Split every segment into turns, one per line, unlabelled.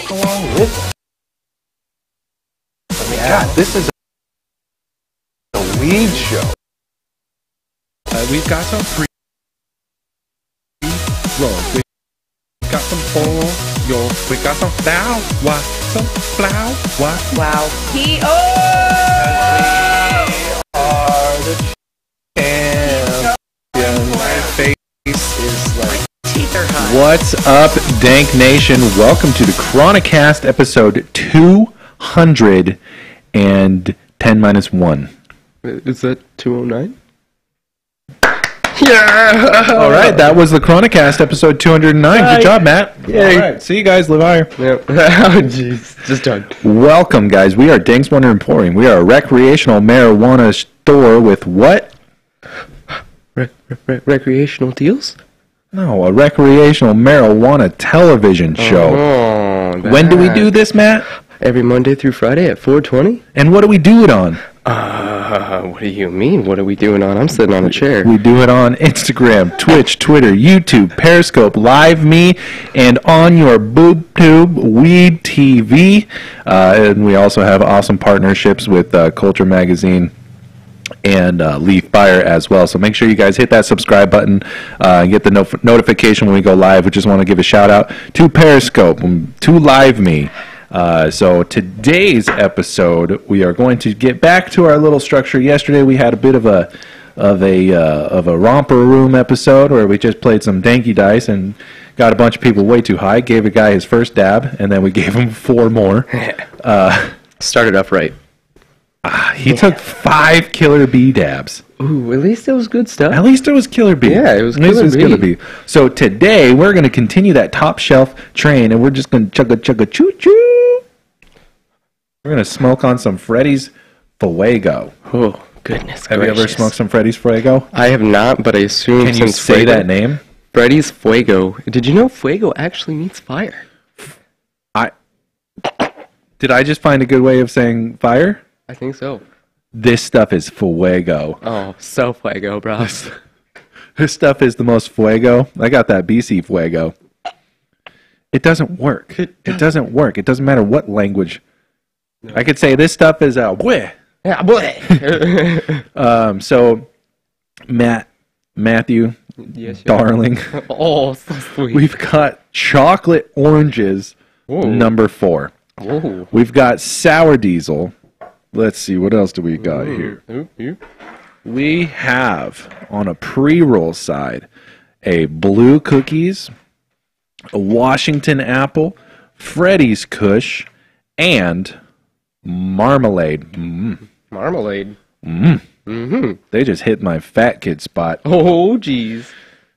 smoke along with it. I mean, God, this is a weed show.
We've got some pre-rolls. We've got some oil. We've got some flour. Some flour.
Wow.
We are the champions.
My face is like...
Teeth are hot.
What's up, Dank Nation? Welcome to the Chronicast episode 210 minus 1.
Is that 209?
Yeah! Alright, that was the Chronicast episode 209. Good job, Matt.
Yay.
Alright, see you guys. Live higher.
Yep. Oh, jeez. Just done.
Welcome, guys. We are Danks and Emporium. We are a recreational marijuana store with what?
Recreational deals?
No, a recreational marijuana television show.
Oh,
When do we do this, Matt?
Every Monday through Friday at 4:20?
And what do we do it on?
What do you mean? What are we doing on? I'm sitting on a chair.
We do it on Instagram, Twitch, Twitter, YouTube, Periscope, Live Me, and on your boob tube, Weed TV. And we also have awesome partnerships with Culture Magazine and Leaf Fire as well. So make sure you guys hit that subscribe button and get the notification when we go live. We just want to give a shout out to Periscope, to Live Me. So today's episode, we are going to get back to our little structure. Yesterday we had a bit of a romper room episode where we just played some danky dice and got a bunch of people way too high. Gave a guy his first dab, and then we gave him 4 more.
Started off right.
He took 5 killer bee dabs.
Ooh, at least it was good stuff.
At least it was killer bee.
Yeah, it was
At least
killer
it was
bee.
killer bee. So today we're going to continue that top shelf train, and we're just going to chugga choo choo. We're going to smoke on some Freddy's Fuego.
Oh, goodness
Have you ever smoked some Freddy's Fuego?
I have not, but I assume
Can you
since
say
Fuego,
that name?
Freddy's Fuego. Did you know Fuego actually means fire?
Did I just find a good way of saying fire?
I think so.
This stuff is Fuego.
Oh, so Fuego, bro.
This stuff is the most Fuego. I got that BC Fuego. It doesn't work. It doesn't work. It doesn't matter what language. No. I could say this stuff is bleh.
Yeah, boy.
So, Matthew,
Yes,
darling,
Oh, so sweet.
we've got chocolate oranges, number 4.
Whoa.
We've got sour diesel. Let's see, what else do we got here? We have, on a pre-roll side, a blue cookies, a Washington apple, Freddy's Kush, and marmalade.
Marmalade.
They just hit my fat kid spot.
Oh, jeez.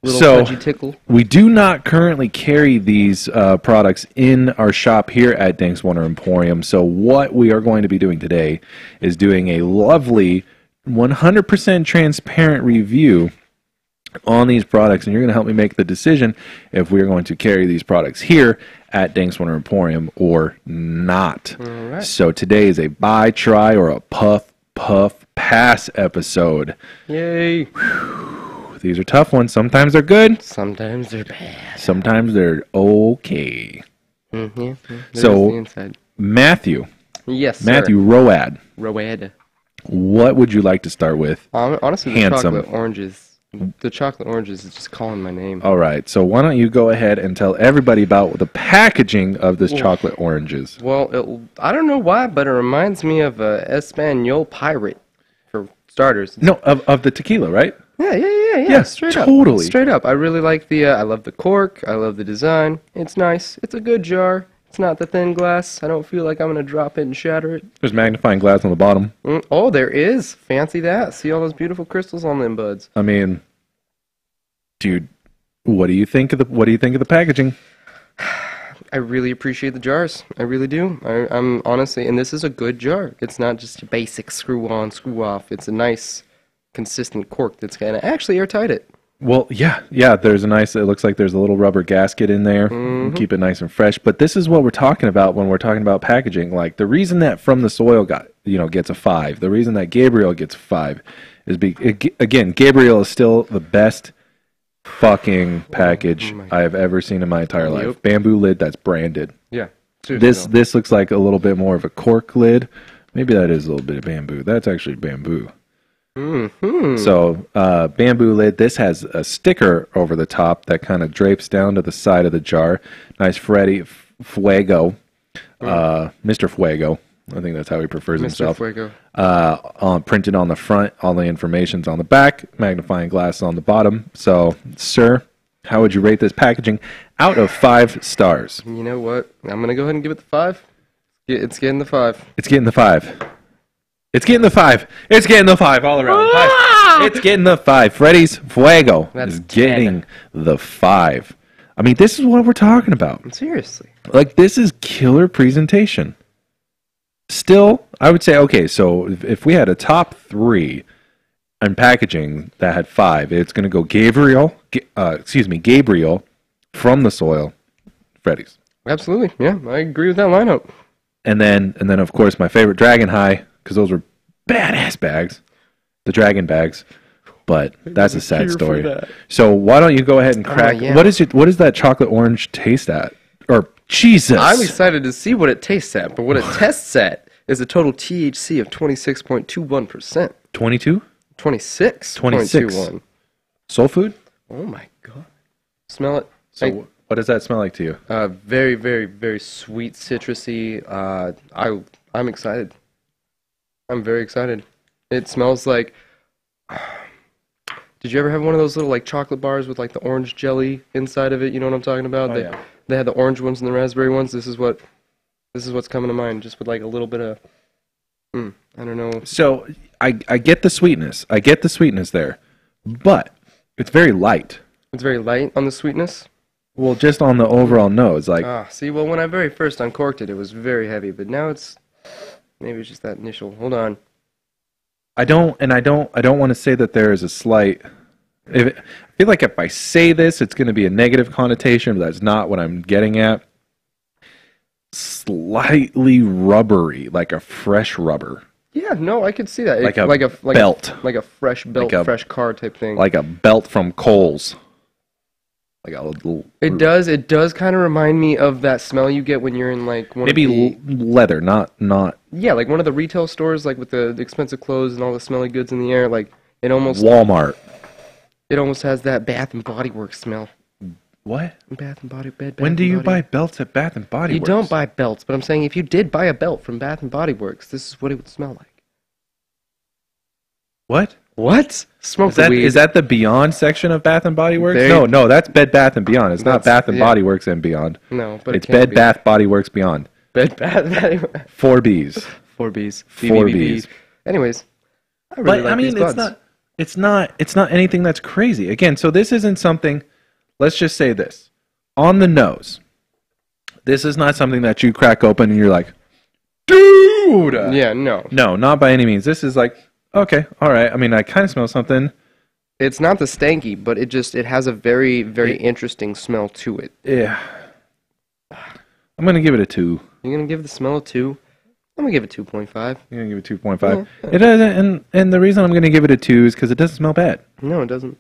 Little fudgy tickle.
We do not currently carry these products in our shop here at Danks Emporium. So what we are going to be doing today is doing a lovely 100% transparent review on these products, and you're going to help me make the decision if we're going to carry these products here at Danks Emporium or not. All right. So today is a buy, try, or a puff, pass episode.
Yay.
These are tough ones. Sometimes they're good.
Sometimes they're bad.
Sometimes they're okay.
Mm-hmm.
So, Matthew.
Yes, sir.
Matthew Road.
Road.
What would you like to start with?
Honestly, the
Handsome.
chocolate oranges. The chocolate oranges is just calling my name.
All right. So why don't you go ahead and tell everybody about the packaging of this chocolate oranges?
Well, I don't know why, but it reminds me of a Espanol pirate, for starters.
No, of the tequila, right?
Yeah, straight up.
Totally.
Straight up. I really like I love the cork. I love the design. It's nice. It's a good jar. It's not the thin glass. I don't feel like I'm going to drop it and shatter it.
There's magnifying glass on the bottom.
Oh, there is. Fancy that. See all those beautiful crystals on them buds.
I mean, dude, what do you think of the packaging?
I really appreciate the jars. I really do. I'm honestly, and this is a good jar. It's not just a basic screw on, screw off. It's a nice, consistent cork that's going to actually airtight it.
Well, yeah. There's it looks like there's a little rubber gasket in there. Keep it nice and fresh. But this is what we're talking about when we're talking about packaging. Like the reason that From the Soil gets a 5. The reason that Gabriel gets a 5 is again, Gabriel is still the best fucking package I have ever seen in my entire life. Bamboo lid that's branded.
Yeah.
This looks like a little bit more of a cork lid. Maybe that is a little bit of bamboo. That's actually bamboo.
Mm-hmm.
So bamboo lid. This has a sticker over the top that kind of drapes down to the side of the jar. Nice Freddy Fuego, Mr. Fuego. I think that's how he prefers himself.
Fuego.
Printed on the front, all the information's on the back, magnifying glass on the bottom. So, sir, how would you rate this packaging out of 5 stars?
You know what? I'm gonna go ahead and give it the 5. It's getting the 5.
It's getting the 5. It's getting the 5. It's getting the 5 all around. 5. It's getting the 5. Freddy's Fuego is getting the 5. I mean, this is what we're talking about.
Seriously.
Like, this is killer presentation. Still, I would say, okay, so if we had a top 3 on packaging that had 5, it's going to go Gabriel from the soil, Freddy's.
Absolutely. Yeah, I agree with that lineup.
And then of course, my favorite Dragon High, because those were badass bags, the Dragon bags. But that's a sad story. So why don't you go ahead and crack?
Yeah.
What is that chocolate orange taste at? Or Jesus!
I'm excited to see what it tastes at, but what it tests at is a total THC of 26.21%.
22?
26.21.
Soul food?
Oh my god! Smell it.
So what does that smell like to you?
Very, very, very sweet, citrusy. I'm excited. I'm very excited. It smells like. Did you ever have one of those little like chocolate bars with like the orange jelly inside of it? You know what I'm talking about?
Yeah.
They had the orange ones and the raspberry ones. This is what's coming to mind, just with like a little bit of. I don't know.
So I get the sweetness. I get the sweetness there, but it's very light.
It's very light on the sweetness.
Well, just on the overall nose, like.
See, well, when I very first uncorked it, it was very heavy, but now maybe it's just that initial. Hold on.
I don't want to say that there is a slight. I feel like if I say this, it's going to be a negative connotation, but that's not what I'm getting at. Slightly rubbery, like a fresh rubber.
Yeah, no, I could see that.
Like a
belt, like a fresh belt, fresh car type thing.
Like a belt from Kohl's. Like a little.
It does kind of remind me of that smell you get when you're in like one
maybe
of the,
leather, not.
Yeah, like one of the retail stores, like with the expensive clothes and all the smelly goods in the air. Like it almost
Walmart.
It almost has that Bath and Body Works smell.
What?
Bath and Body Bed.
When do you buy belts at Bath and Body Works?
You don't buy belts, but I'm saying if you did buy a belt from Bath and Body Works, this is what it would smell like.
What?
What? Smoke the weed.
Is that the Beyond section of Bath and Body Works?
Very-
No, that's Bed Bath and Beyond. It's not Bath and Body Works and Beyond.
No, but
it's
it can't
Bed
be.
Bath Body Works Beyond.
Bed Bath Body Works.
4 Bs.
4 Bs.
4 Bs.
Anyways, I really like these buds.
it's not anything that's crazy. Again, so this isn't something. Let's just say this on the nose. This is not something that you crack open and you're like, dude.
Yeah, no.
No, not by any means. This is like, okay, all right. I mean, I kind of smell something.
It's not the stanky, but it has a very, very interesting smell to it.
Yeah. I'm gonna give it a 2.
You're gonna give the smell a 2? I'm gonna give it 2.5.
You're gonna give it 2.5. It doesn't, and the reason I'm gonna give it a 2 is because it doesn't smell bad.
No, it doesn't.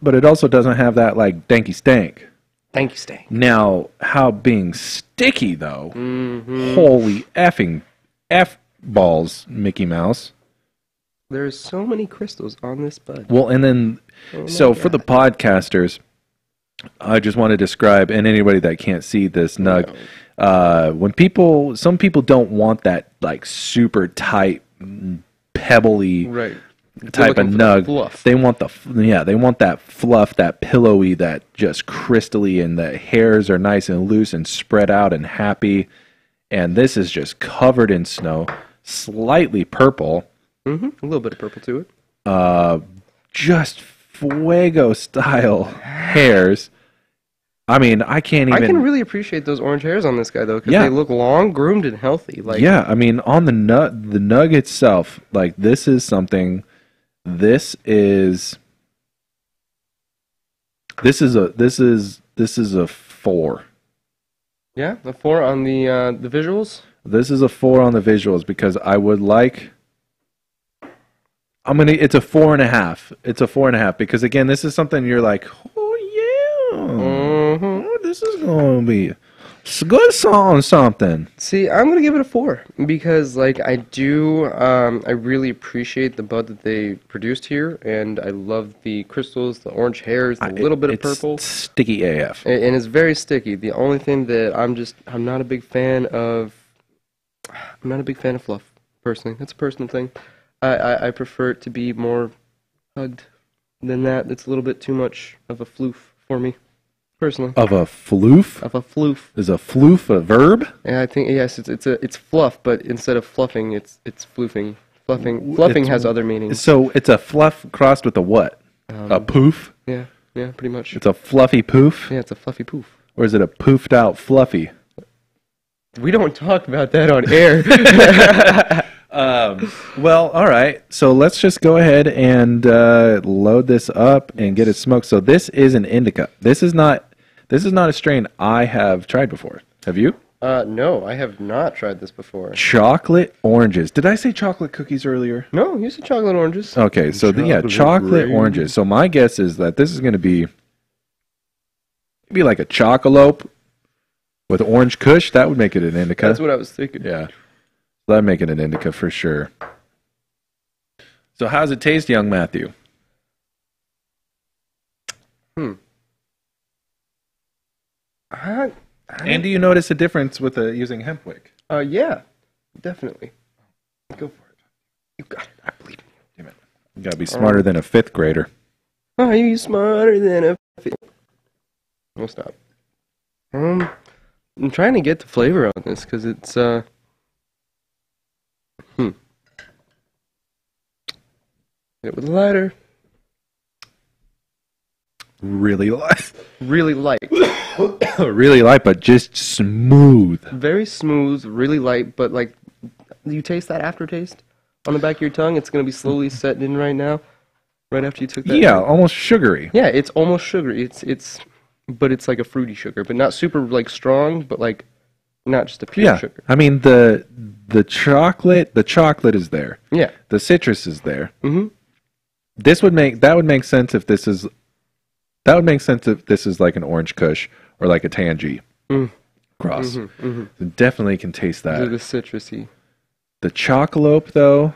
But it also doesn't have that like danky stank.
Thank you, stank.
Now, how being sticky though?
Mm-hmm.
Holy effing F balls, Mickey Mouse.
There's so many crystals on this bud.
Well, and then, so for the podcasters, I just want to describe, and anybody that can't see this nug, when some people don't want that like super tight, pebbly type of nug. They want they want that fluff, that pillowy, that just crystally, and the hairs are nice and loose and spread out and happy. And this is just covered in snow, slightly purple.
Mm-hmm. A little bit of purple to it.
Just Fuego style hairs. I mean, I can't even.
I can really appreciate those orange hairs on this guy though, because they look long, groomed, and healthy. Like
I mean, on the nug itself, like this is something. This is a 4.
Yeah, a 4 on the visuals.
This is a 4 on the visuals because I would like. It's a 4.5. It's a 4.5 because again, this is something you're like, oh yeah, this is gonna be It's a good song, something.
See, I'm gonna give it a 4 because, like, I really appreciate the bud that they produced here, and I love the crystals, the orange hairs, the little bit of purple.
It's sticky AF.
And it's very sticky. The only thing that I'm not a big fan of. I'm not a big fan of fluff, personally. That's a personal thing. I prefer it to be more hugged than that. It's a little bit too much of a floof for me, personally.
Of a floof?
Of a floof.
Is a floof a verb?
Yeah, I think yes. It's fluff, but instead of fluffing, it's floofing. Fluffing has other meanings.
So it's a fluff crossed with a what? A poof?
Yeah, pretty much.
It's a fluffy poof?
Yeah, it's a fluffy poof.
Or is it a poofed out fluffy?
We don't talk about that on air.
Well, all right. So let's just go ahead and load this up and get it smoked. So this is an indica. This is not a strain I have tried before. Have you?
No, I have not tried this before.
Chocolate oranges. Did I say chocolate cookies earlier?
No, you said chocolate oranges.
Okay, so chocolate oranges. So my guess is that this is going to be maybe like a chocolope with orange kush. That would make it an indica.
That's what I was thinking.
Yeah. That'd make it an indica for sure. So how's it taste, young Matthew? And do you notice a difference with using hemp wick?
Yeah, definitely. Go for it. You got it. I believe in you.
Damn it. You gotta be smarter than a 5th grader.
Are you smarter than a... We'll stop. I'm trying to get the flavor on this, because it's, Hit it with a lighter.
Really light.
Really light.
Really light, but just smooth.
Very smooth, really light, but like, you taste that aftertaste on the back of your tongue? It's going to be slowly setting in right now, right after you took that.
Yeah, almost sugary.
Yeah, it's almost sugary. But it's like a fruity sugar, but not super like strong, but like not just a pure sugar.
I mean the chocolate is there.
Yeah.
The citrus is there.
Mm-hmm.
That would make sense if this is like an orange kush or like a tangy cross.
Mm-hmm, mm-hmm.
Definitely can taste that.
The citrusy.
The chocolope though,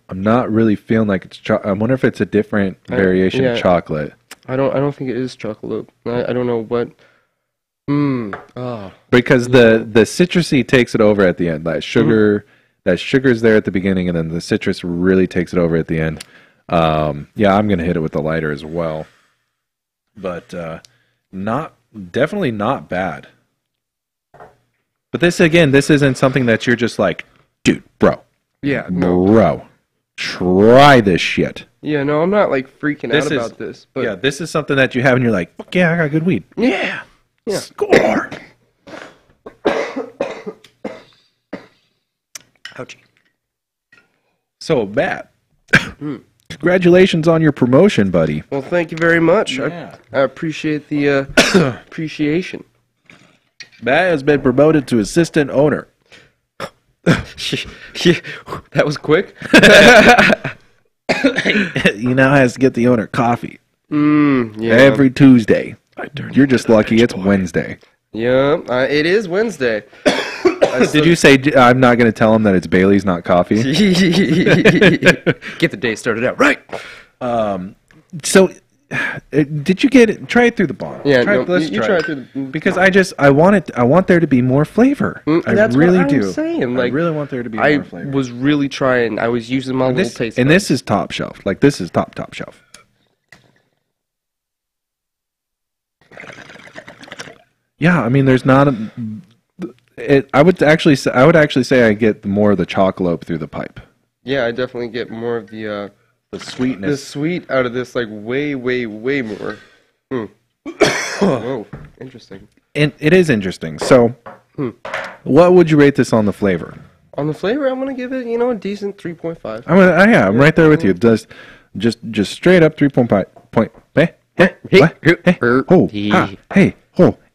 I'm not really feeling like it's I wonder if it's a different variation of chocolate.
I don't think it is chocolate. I don't know what.
Because the citrusy takes it over at the end. That sugar's there at the beginning, and then the citrus really takes it over at the end. Yeah, I'm gonna hit it with the lighter as well. But definitely not bad. But this isn't something that you're just like, dude, bro.
Yeah, no.
Bro, try this shit.
Yeah, no, I'm not like freaking out about this. But
yeah, this is something that you have and you're like, fuck yeah, I got good weed.
Yeah.
Score.
Ouchie.
So, Matt, congratulations on your promotion, buddy.
Well, thank you very much.
Yeah.
I appreciate the appreciation.
Matt has been promoted to assistant owner.
Yeah, that was quick.
He now has to get the owner coffee.
Yeah.
Every Tuesday. You're just lucky it's Wednesday.
Yeah, it is Wednesday.
Did you say I'm not going to tell him that it's Bailey's, not coffee?
Get the day started out right.
So, did you get it? Try it through the bottle.
Yeah,
let's
you
try
try
it
it through the...
because I want there to be more flavor.
That's
I really
what
do.
I'm saying. Like,
I really want there to be more flavor.
I was really trying. I was using my little taste.
And this is top shelf. Like this is top shelf. Yeah, I mean, there's not I would actually say I get more of the chocolope through the pipe.
Yeah, I definitely get more of the
sweetness.
The sweet out of this, like way more. Whoa, interesting.
And it is interesting. So, what would you rate this on the flavor?
On the flavor, I'm gonna give it, a decent 3.5.
I'm right there with you. Just straight up 3.5.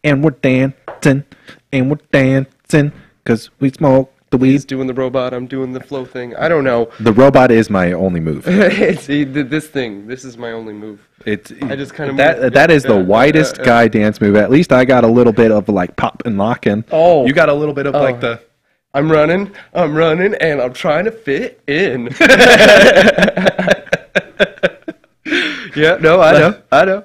And we're dancing, 'cause we smoke The weed.
He's doing the robot. I'm doing the flow thing. I don't know.
The robot is my only move.
This thing. This is my only move. I just kind of
that is the widest guy dance move. At least I got a little bit of like pop and lock in.
Oh,
you got a little bit of like the.
I'm running, and I'm trying to fit in. Yeah, no, I know.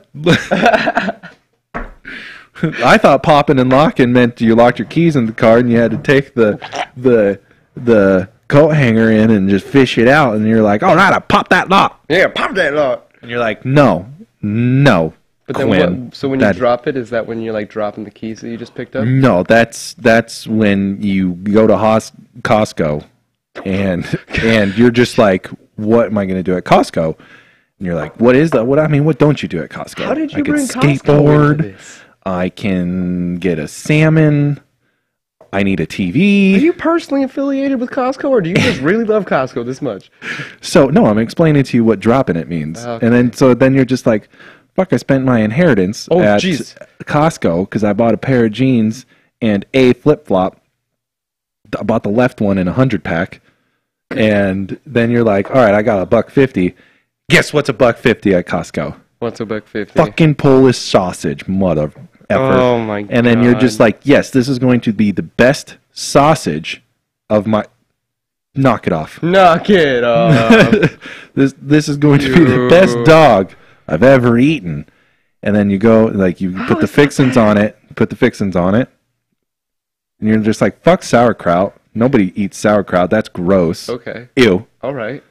I thought popping and locking meant you locked your keys in the car and you had to take the coat hanger in and just fish it out, and you're like, all right, I pop that lock.
Yeah, pop that lock.
And you're like, no.
But then
Quinn,
so when you drop it, is that when you're like dropping the keys that you just picked up?
No, that's when you go to Costco and you're just like, what am I going to do at Costco? And you're like, what is that? What don't you do at Costco?
How did you
I can
bring
skateboard.
Costco into this?
I can get a salmon. I need a TV.
Are you personally affiliated with Costco, or do you just really love Costco this much?
So no, I'm explaining to you what dropping it means,
Okay.
and then you're just like, fuck! I spent my inheritance at Costco because I bought a pair of jeans and a flip flop. I bought the left one in a 100-pack, and then you're like, all right, I got $1.50. Guess what's $1.50 at Costco?
What's $1.50?
Fucking Polish sausage, mother effer.
Oh my god!
And then you're just like, yes, this is going to be the best sausage of my. Knock it off.
Knock it off.
This is going to be the best dog I've ever eaten. And then you go, like, you put the fixins on it. And you're just like, fuck sauerkraut. Nobody eats sauerkraut. That's gross.
Okay.
Ew.
All right.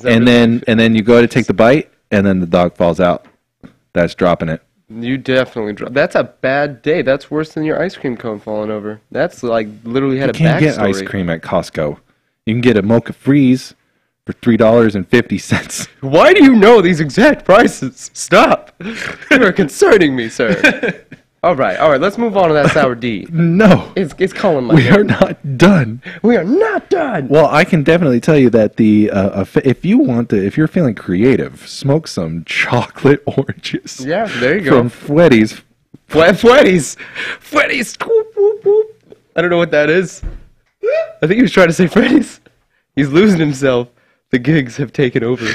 And then you go to take the bite, and then the dog falls out. That's dropping it.
You definitely drop. That's a bad day. That's worse than your ice cream cone falling over. That's like literally had a backstory.
You can't get ice cream at Costco. You can get a mocha freeze for $3.50.
Why do you know these exact prices? Stop. You are concerning me, sir. All right. Let's move on to that sour D.
No.
It's calling my
We
name.
are not done.
We are not done.
Well, I can definitely tell you that if you're feeling creative, smoke some chocolate oranges.
Yeah, there you go.
From Freddy's.
Freddy's. Whoop, whoop, whoop. I don't know what that is. I think he was trying to say Freddy's. He's losing himself. The gigs have taken over.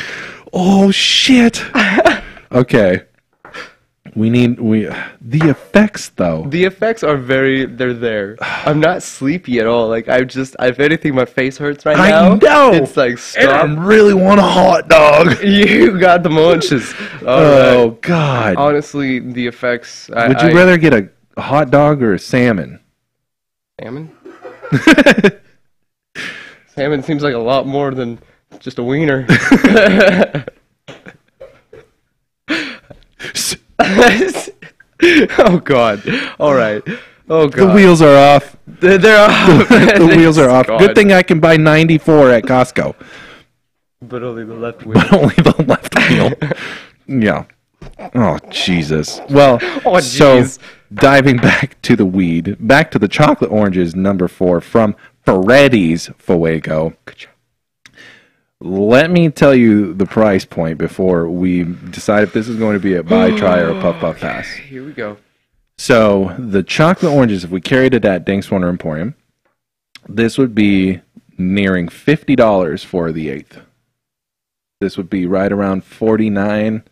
Oh shit. Okay. The effects though.
The effects are they're there. I'm not sleepy at all. Like if anything, my face hurts right now.
I know.
It's like, stop.
And I really want a hot dog.
You got the munches.
Oh God.
Honestly, the effects.
Would you rather get a hot dog or a salmon?
Salmon? Salmon seems like a lot more than just a wiener. Oh God! All right. Oh God!
The wheels are off.
They're off.
The wheels are off.
God.
Good thing I can buy 94 at Costco.
But only the left wheel.
But only the left wheel. Yeah. Oh Jesus. Well.
Oh,
so diving back to the weed, back to the chocolate oranges, number 4 from Freddy's Fuego.
Good job.
Let me tell you the price point before we decide if this is going to be a buy, try, or a puff pass.
Here we go.
So the chocolate oranges, if we carried it at Danks or Emporium, this would be nearing $50 for the 8th. This would be right around $49.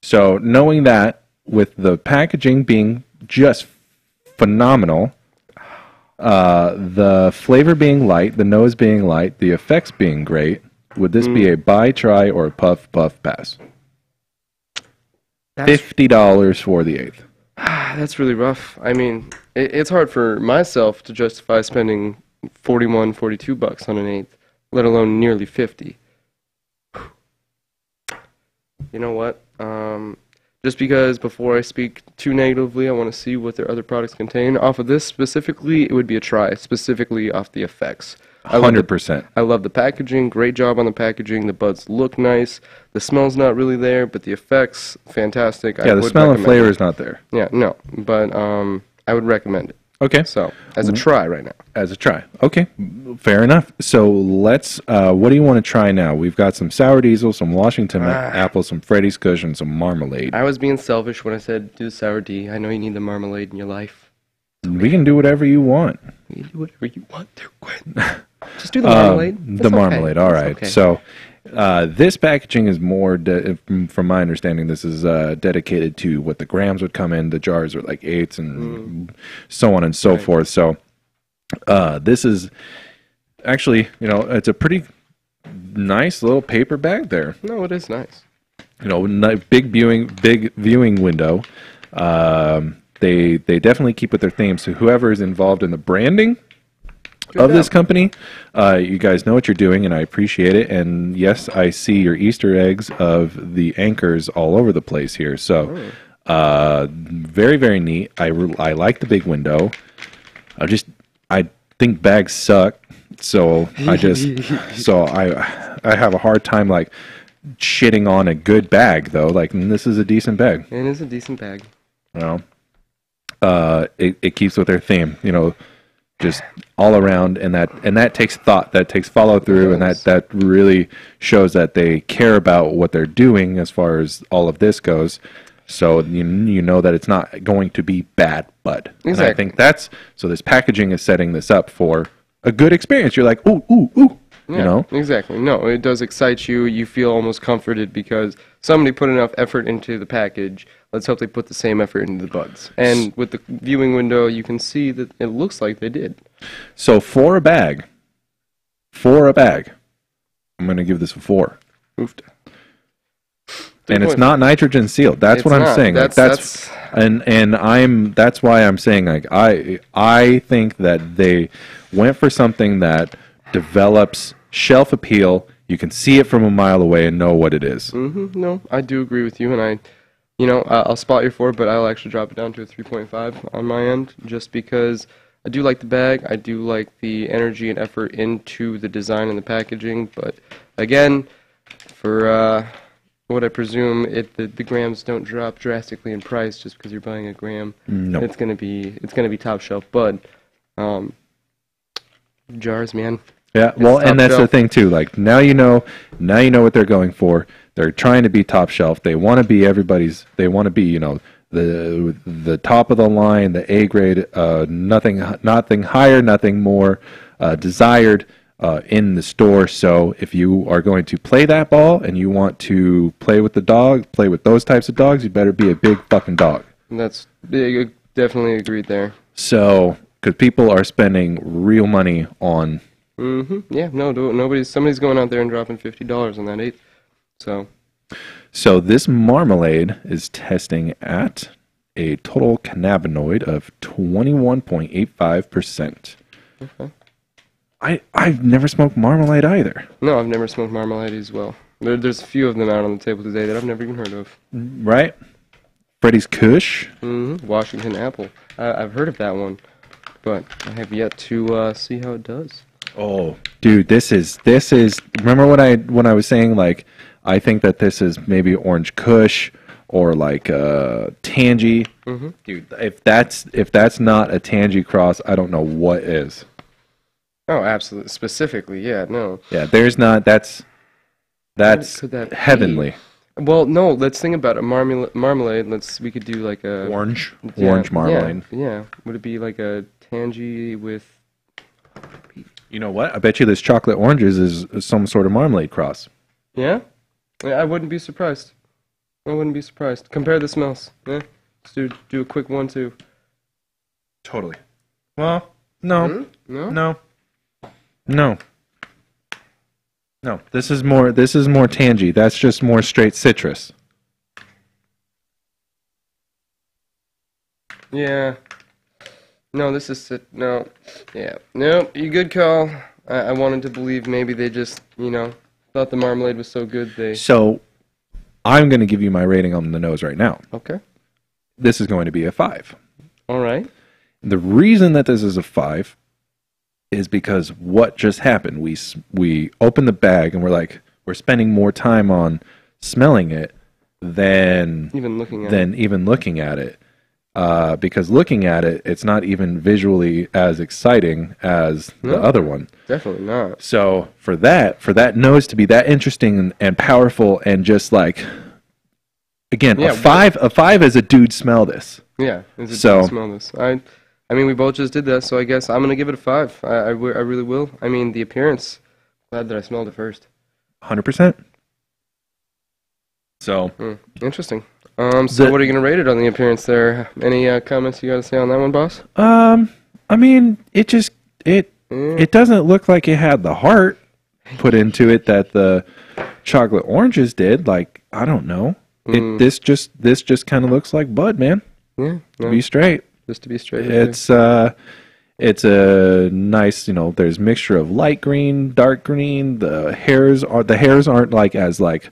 So knowing that, with the packaging being just phenomenal, the flavor being light, the nose being light, the effects being great, would this be a buy, try, or a puff pass? $50 for the 8th.
That's really rough. I mean, it's hard for myself to justify spending $42 on an 8th, let alone nearly 50. You know what? Just because before I speak too negatively, I want to see what their other products contain. Off of this specifically, it would be a try, specifically off the effects.
100%.
I love the packaging. Great job on the packaging. The buds look nice. The smell's not really there, but the effects, fantastic.
Yeah, the smell and flavor is not there.
Yeah, no, but I would recommend it.
Okay.
So, as a try right now.
As a try. Okay, fair enough. So let's, what do you want to try now? We've got some sour diesel, some Washington apple, some Freddy's Kush, and some marmalade.
I was being selfish when I said do the sour D. I know you need the marmalade in your life.
We can do whatever you want.
You do whatever you want to, Quinn. Just do the marmalade.
The marmalade, all right.
Okay.
So this packaging is more, from my understanding, this is dedicated to what the grams would come in. The jars are like 8s and so on and so forth. So this is actually, it's a pretty nice little paper bag there.
No, it is nice.
Big viewing window. They definitely keep with their theme. So whoever is involved in the branding of this company, you guys know what you're doing, and I appreciate it. And yes, I see your Easter eggs of the anchors all over the place here. So very, very neat. I like the big window. I think bags suck. So I have a hard time like shitting on a good bag though. Like, this is a decent bag.
It is a decent bag.
It keeps with their theme, just all around, and that takes thought, that takes follow through, and that really shows that they care about what they're doing as far as all of this goes. So you know that it's not going to be bad, bud. Exactly. And I think so this packaging is setting this up for a good experience. You're like, ooh, ooh, ooh.
Yeah, exactly. No, it does excite you. You feel almost comforted because somebody put enough effort into the package. Let's hope they put the same effort into the buds. And with the viewing window, you can see that it looks like they did.
So for a bag, I'm going to give this a 4.
Oofed.
And it's not nitrogen sealed. That's what I'm saying. That's why I'm saying, like, I think that they went for something that develops shelf appeal. You can see it from a mile away and know what it is.
No, I do agree with you, and I'll spot your 4, but I'll actually drop it down to a 3.5 on my end, just because I do like the bag. I do like the energy and effort into the design and the packaging, but again, for what I presume, the grams don't drop drastically in price just because you're buying a gram.
No,
it's gonna be top shelf, bud. Jars, man.
Yeah, well, and that's the thing too. Like, now you know what they're going for. They're trying to be top shelf. They want to be They want to be, the top of the line, the A grade. Nothing higher, nothing more desired in the store. So if you are going to play that ball and you want to play with those types of dogs, you better be a big fucking dog.
That's big. Definitely agreed there.
So, because people are spending real money on.
Yeah, no, somebody's going out there and dropping $50 on that 8. So
this marmalade is testing at a total cannabinoid of 21.85%.
Okay.
I've never smoked marmalade either.
No, I've never smoked marmalade as well. There's a few of them out on the table today that I've never even heard of.
Right? Freddy's Kush.
Washington Apple. I've heard of that one, but I have yet to see how it does.
Oh, dude, this is. Remember when I was saying, like, I think that this is maybe Orange Kush or like Tangy. Dude, if that's not a Tangy cross, I don't know what is.
Oh, absolutely. Specifically, yeah, no.
Yeah, there's not. That's heavenly.
Be? Well, no. Let's think about it. Marmalade. We could do like a
orange marmalade.
Yeah. Would it be like a Tangy with?
You know what? I bet you this chocolate oranges is some sort of marmalade cross.
Yeah? I wouldn't be surprised. Compare the smells. Yeah? Let's do a quick 1-2.
Totally. Well, no. No. This is more tangy. That's just more straight citrus.
Yeah. No, this is no. Yeah. Nope, you good call. I wanted to believe maybe they just, thought the marmalade was so good
So, I'm going to give you my rating on the nose right now.
Okay.
This is going to be a 5.
All right.
The reason that this is a 5 is because what just happened. We opened the bag and we're spending more time on smelling it than even looking at it. Because looking at it, it's not even visually as exciting as the other one.
Definitely not.
So for that nose to be that interesting and powerful, and just like, again, a five is a dude smell this.
Yeah, it's a dude smell this. I mean, we both just did that, so I guess I'm gonna give it a 5. I really will. I mean, the appearance. Glad that I smelled it first.
100%. So
Interesting. So what are you gonna rate it on the appearance there? Any comments you got to say on that one, boss?
I mean, it doesn't look like it had the heart put into it that the chocolate oranges did. Like, I don't know. This just kind of looks like bud, man.
Yeah.
To be straight.
Just to be straight.
It's a nice, there's mixture of light green, dark green. The hairs aren't like as like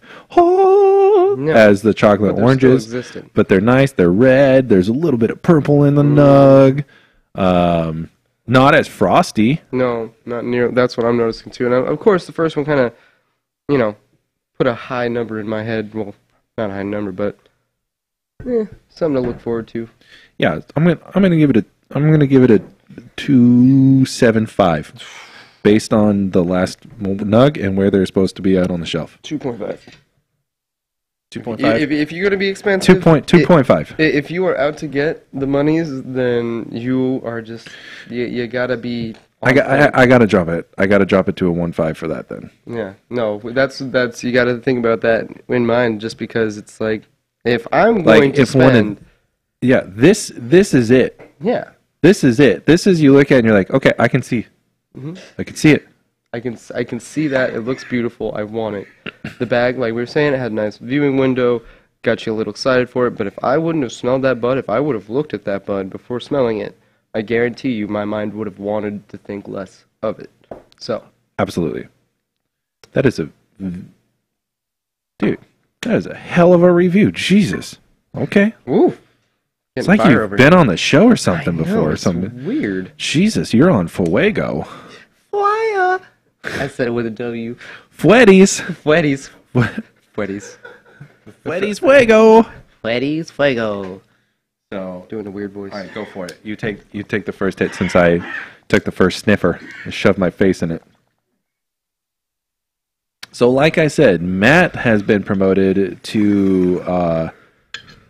as the chocolate oranges, but they're nice. They're red. There's a little bit of purple in the nug. Not as frosty.
No, not near. That's what I'm noticing too. And of course, the first one kind of, put a high number in my head. Well, not a high number, but something to look forward to.
Yeah, I'm gonna give it a 2.75 based on the last nug and where they're supposed to be out on the shelf.
2.5.
2.5.
If you're gonna be expensive,
2.5.
If you are out to get the monies, then you are just you gotta be.
I gotta drop it. I gotta drop it to a 1.5 for that then.
Yeah, no, that's you gotta think about that in mind. Just because it's like if I'm going to spend.
Yeah, this is it.
Yeah.
This is it. This is you look at it and you're like, okay, I can see. I can see it.
I can see that. It looks beautiful. I want it. The bag, like we were saying, it had a nice viewing window. Got you a little excited for it. But if I wouldn't have smelled that bud, if I would have looked at that bud before smelling it, I guarantee you my mind would have wanted to think less of it. So.
Absolutely. That is a... Dude, that is a hell of a review. Jesus. Okay.
Ooh.
It's like you've been on the show or something before.
It's weird.
Jesus, you're on Fuego.
Fire. I said it with a W.
Freddy's.
Freddy's.
Freddy's Fuego.
Freddy's Fuego.
So
doing a weird voice.
All right, go for it. You take the first hit since I took the first sniffer and shoved my face in it. So like I said, Matt has been promoted to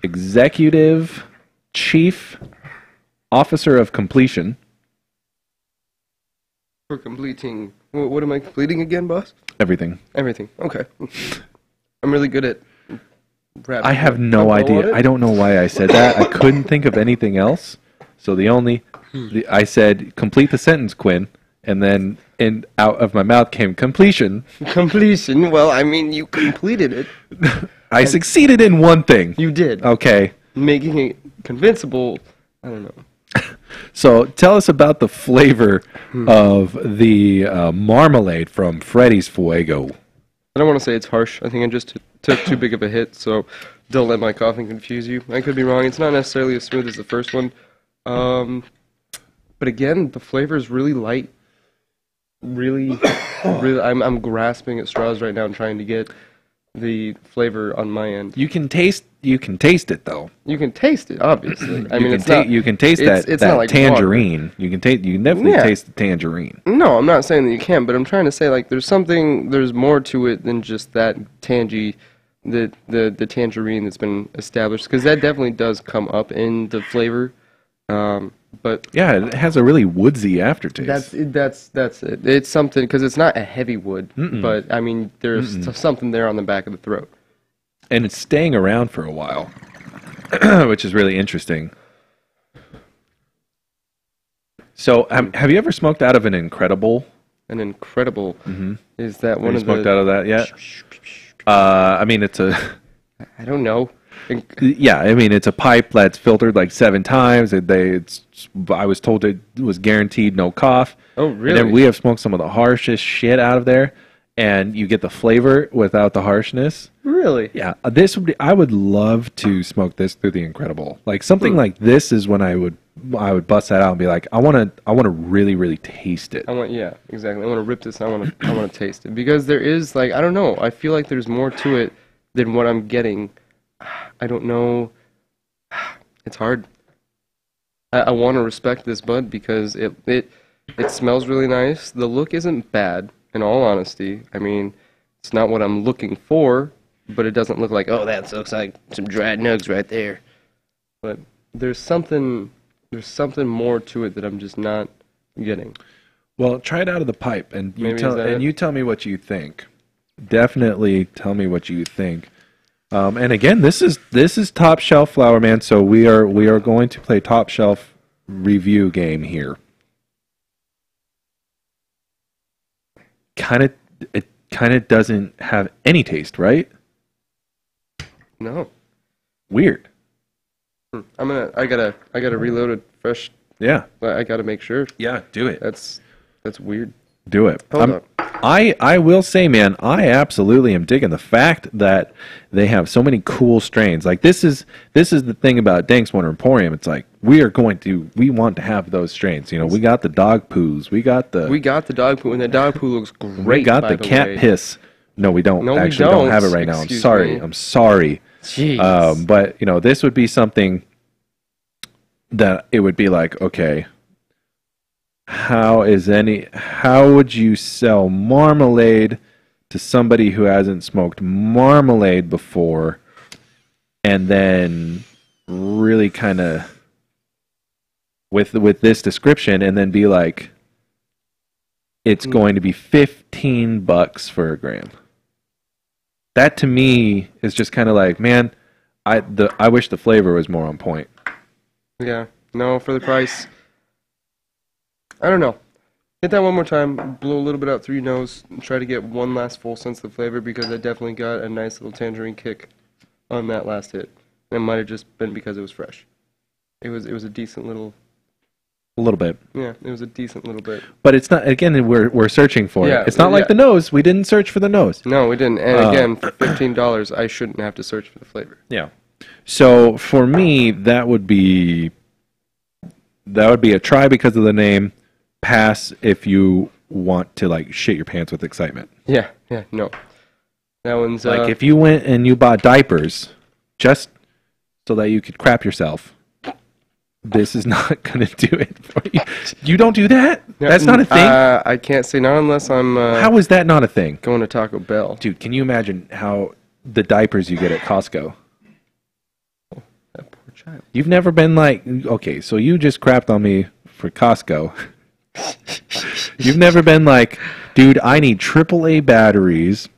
Executive Chief Officer of Completion.
For completing... What am I completing again, boss?
Everything.
Everything. Okay. I'm really good at...
I have no idea. I don't know why I said that. I couldn't think of anything else. So I said, complete the sentence, Quinn. And then out of my mouth came completion.
Completion? Well, I mean, you completed it.
I succeeded in one thing.
You did.
Okay.
Making it convincible, I don't know.
So tell us about the flavor of the marmalade from Freddy's Fuego.
I don't want to say it's harsh. I think I just took too big of a hit, so don't let my coughing confuse you. I could be wrong. It's not necessarily as smooth as the first one. But again, the flavor is really light. Really, I'm grasping at straws right now and trying to get the flavor on my end.
You can taste it though.
You can taste it, obviously. I mean,
you can taste that
like
tangerine.
Water.
You can definitely taste the tangerine.
No, I'm not saying that you can't, but I'm trying to say like there's more to it than just that the tangerine that's been established, because that definitely does come up in the flavor. But
yeah, it has a really woodsy aftertaste.
That's it. It's something, because it's not a heavy wood, but I mean there's something there on the back of the throat,
and it's staying around for a while, which is really interesting. So, have you ever smoked out of an Incredible?
An Incredible? Is that one of the...
smoked out of that yet? I mean, it's a...
I don't know.
Yeah, I mean, it's a pipe that's filtered like 7 times. I was told it was guaranteed no cough.
Oh, really?
And then we have smoked some of the harshest shit out of there, and you get the flavor without the harshness.
Really?
Yeah. I would love to smoke this through the Incredible. Like something like this is when I would bust that out and be like, I want to really, really taste it.
Yeah, exactly. I want to rip this and I want to taste it, because there is like, I don't know. I feel like there's more to it than what I'm getting. I don't know. It's hard. I want to respect this bud because it smells really nice. The look isn't bad, in all honesty. I mean, it's not what I'm looking for, but it doesn't look like, oh, that looks like some dried nugs right there. But there's something There's something more to it that I'm just not getting.
Well, try it out of the pipe, and you tell me what you think. Definitely tell me what you think. And again, this is top shelf flower, man. So we are going to play top shelf review game here. It kind of doesn't have any taste, right?
No.
Weird.
I gotta reload it fresh.
Yeah.
I gotta make sure.
Yeah, do it.
That's weird.
Do it.
Hold up.
I will say, man, I absolutely am digging the fact that they have so many cool strains. Like this is the thing about Danks Wonder Emporium. It's like we want to have those strains. You know, we got the dog poos, we got the
dog poo, and the dog poo looks great.
We got the cat piss. No, we don't.
No,
actually
we don't
have it right now.
Excuse me.
I'm sorry.
Jeez.
But you know, this would be something that it would be like, okay, how would you sell marmalade to somebody who hasn't smoked marmalade before, and then really kind of with this description, and then be like, it's going to be $15 for a gram. That to me is just kind of like, man, I wish the flavor was more on point.
Yeah. No, for the price. I don't know. Hit that one more time, blow a little bit out through your nose, and try to get one last full sense of flavor, because I definitely got a nice little tangerine kick on that last hit. It might have just been because it was fresh. It was a decent little...
A little bit.
Yeah, it was a decent little bit.
But it's not, again, we're searching for it. It's not like the nose. We didn't search for the nose.
No, we didn't. And again, for $15, I shouldn't have to search for the flavor.
Yeah. So for me, that would be a try because of the name. Pass if you want to like shit your pants with excitement.
Yeah, no. That one's
like if you went and you bought diapers just so that you could crap yourself. This is not going to do it for you. You don't do that? That's not a thing?
I can't say not unless I'm...
how is that not a thing?
Going to Taco Bell.
Dude, can you imagine how the diapers you get at Costco?
Oh, that poor child.
You've never been like... Okay, so you just crapped on me for Costco. You've never been like, dude, I need AAA batteries.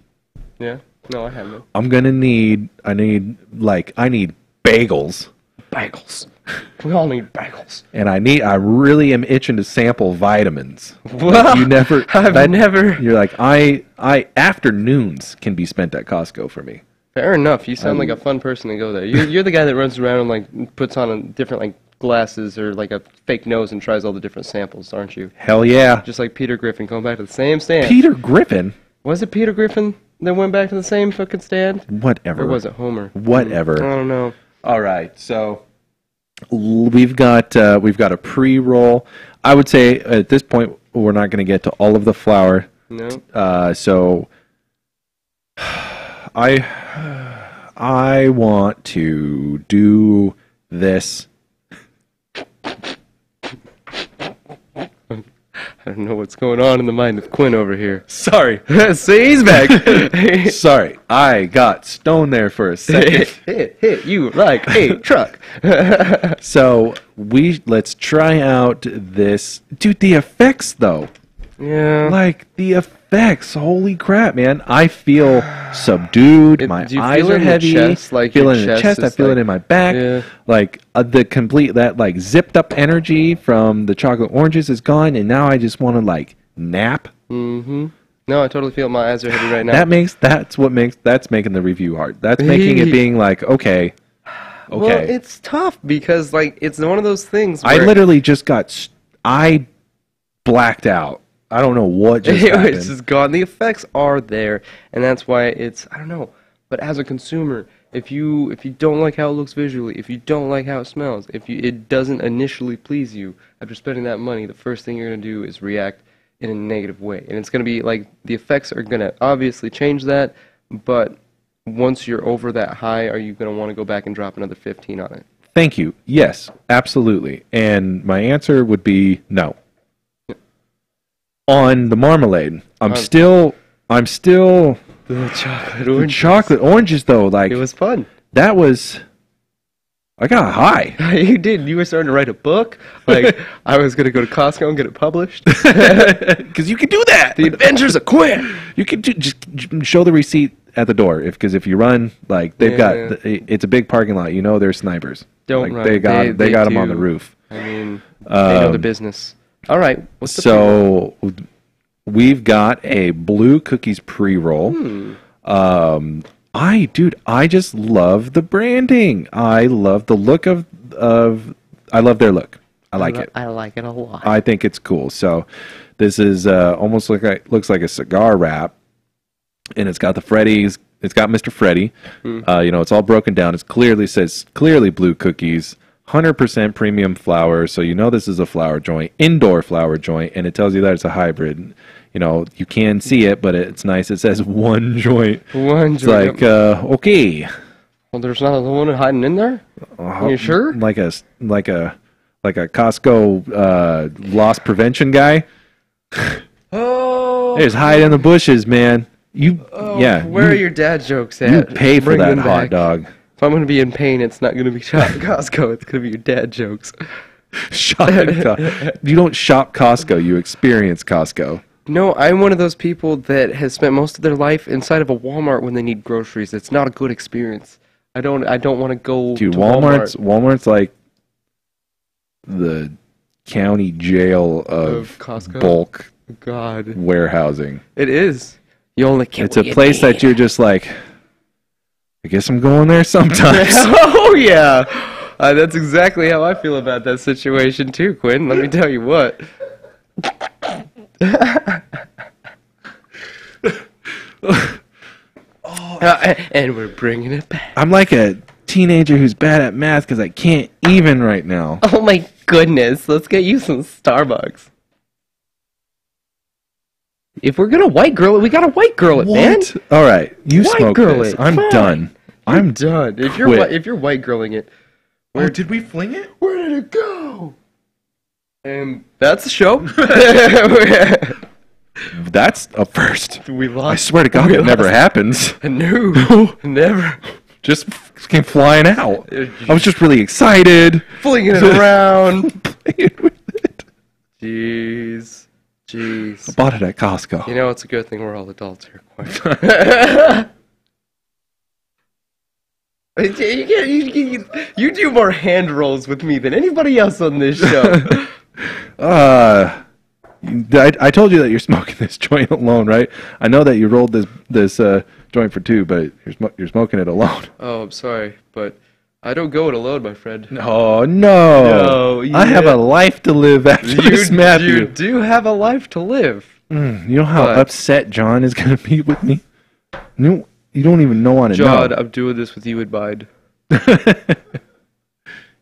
Yeah? No, I haven't.
I need bagels.
Bagels. We all need bagels.
And I really am itching to sample vitamins.
Well,
you never.
I've never.
You're like, afternoons can be spent at Costco for me.
Fair enough. You sound like a fun person to go there. You're the guy that runs around and like puts on a different like glasses or like a fake nose and tries all the different samples, aren't you?
Hell yeah.
Just like Peter Griffin going back to the same stand.
Peter Griffin?
Was it Peter Griffin that went back to the same fucking stand?
Whatever.
Or was it Homer?
Whatever.
I don't know.
All right, so we've got a pre-roll. I would say at this point we're not going to get to all of the flour.
No.
So I want to do this.
I don't know what's going on in the mind of Quinn over here.
Sorry.
See, he's back.
Sorry, I got stoned there for a second.
hit you like a truck.
So let's try out this. Dude, the effects though.
Yeah.
Like the effects. Holy crap, man. I feel subdued. My eyes are heavy.
Like
feel it in the chest. I feel it in my back. Yeah. Like the complete, that like zipped up energy from the chocolate oranges is gone, and now I just want to like nap.
Mm-hmm. No, I totally feel my eyes are heavy right now.
That's making the review hard. That's making it being like, okay.
Well, it's tough because like it's one of those things where
I literally just I blacked out. I don't know what just happened.
It's just gone. The effects are there, and that's why it's, I don't know. But as a consumer, if you don't like how it looks visually, if you don't like how it smells, it doesn't initially please you, after spending that money, the first thing you're going to do is react in a negative way. And it's going to be like, the effects are going to obviously change that, but once you're over that high, are you going to want to go back and drop another 15 on it?
Thank you. Yes, absolutely. And my answer would be no. On the marmalade, I'm still
the chocolate oranges.
Chocolate oranges though, like
it was fun.
That was I got high.
You did. You were starting to write a book. Like, I was going to go to Costco and get it published.
Because you can do that.
The Adventures of Quinn.
You can just show the receipt at the door. Because if you run, like, they've got, it's a big parking lot. You know there's snipers.
Don't
like,
run.
They got them on the roof.
I mean, they know the business. All right. What's the
so we've got a blue cookies pre-roll. I just love the branding. I love the look of I love their look. I like it.
I like it a lot.
I think it's cool. So this is almost looks like a cigar wrap, and it's got the Freddy's. It's got Mr. Freddy. It's all broken down. It says blue cookies, 100% premium flower. So this is a flower joint, indoor flower joint, and it tells you that it's a hybrid. You can see it, but it's nice. It says one joint. It's like, okay.
Well, there's not one hiding in there? Are you sure?
Like a Costco loss prevention guy.
Oh.
Just hide in the bushes, man.
Where are your dad jokes at?
You pay for that hot dog.
If I'm going to be in pain, it's not going to be shop at Costco. It's going to be your dad jokes.
Shop at Costco. You don't shop Costco. You experience Costco.
No, I'm one of those people that has spent most of their life inside of a Walmart when they need groceries. It's not a good experience. I don't want to go to Walmart.
Walmart's like the county jail of
Costco.
Bulk
God.
Warehousing.
It is. You only can.
It's a place that you're just like, I guess I'm going there sometimes.
Oh, yeah. That's exactly how I feel about that situation, too, Quinn. Let me tell you what. And we're bringing it back.
I'm like a teenager who's bad at math because I can't even right now.
Oh my goodness, let's get you some Starbucks. If we're gonna white girl it, we gotta white girl it, man.
All right, you
white
smoke
girl
this.
it.
I'm
Fine.
done. I'm
done. If you're white girling it,
did we fling it?
Where did it go? And that's the show.
That's a first.
We lost.
I swear to God, it never happens.
No, never.
Just came flying out. I was just really excited.
Flinging it around.
Playing with it.
Jeez.
I bought it at Costco.
It's a good thing we're all adults here, Quinn. You do more hand rolls with me than anybody else on this show.
I told you that you're smoking this joint alone, right? I know that you rolled this joint for two, but you're smoking it alone.
Oh, I'm sorry, but I don't go it alone, my friend.
Oh, no. I have a life to live after this, Matthew.
You do have a life to live.
You know how upset John is going to be with me? No, you don't even know on it.
John, I'm doing this with you in mind.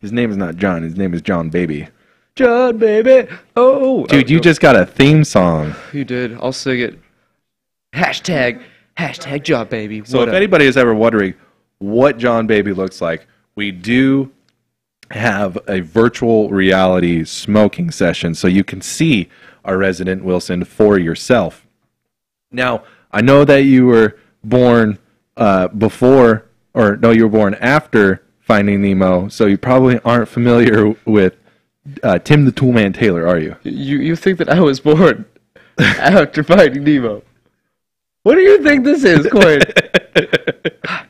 His name is not John. His name is John Baby.
John, baby. Oh.
Dude, you just got a theme song.
You did. I'll sing it. Hashtag John Baby.
So if anybody is ever wondering what John Baby looks like, we do have a virtual reality smoking session so you can see our resident Wilson for yourself. Now, I know that you were born you were born after Finding Nemo, so you probably aren't familiar with Tim the Toolman Taylor, are you?
You think that I was born after Finding Nemo? What do you think this is, Quinn?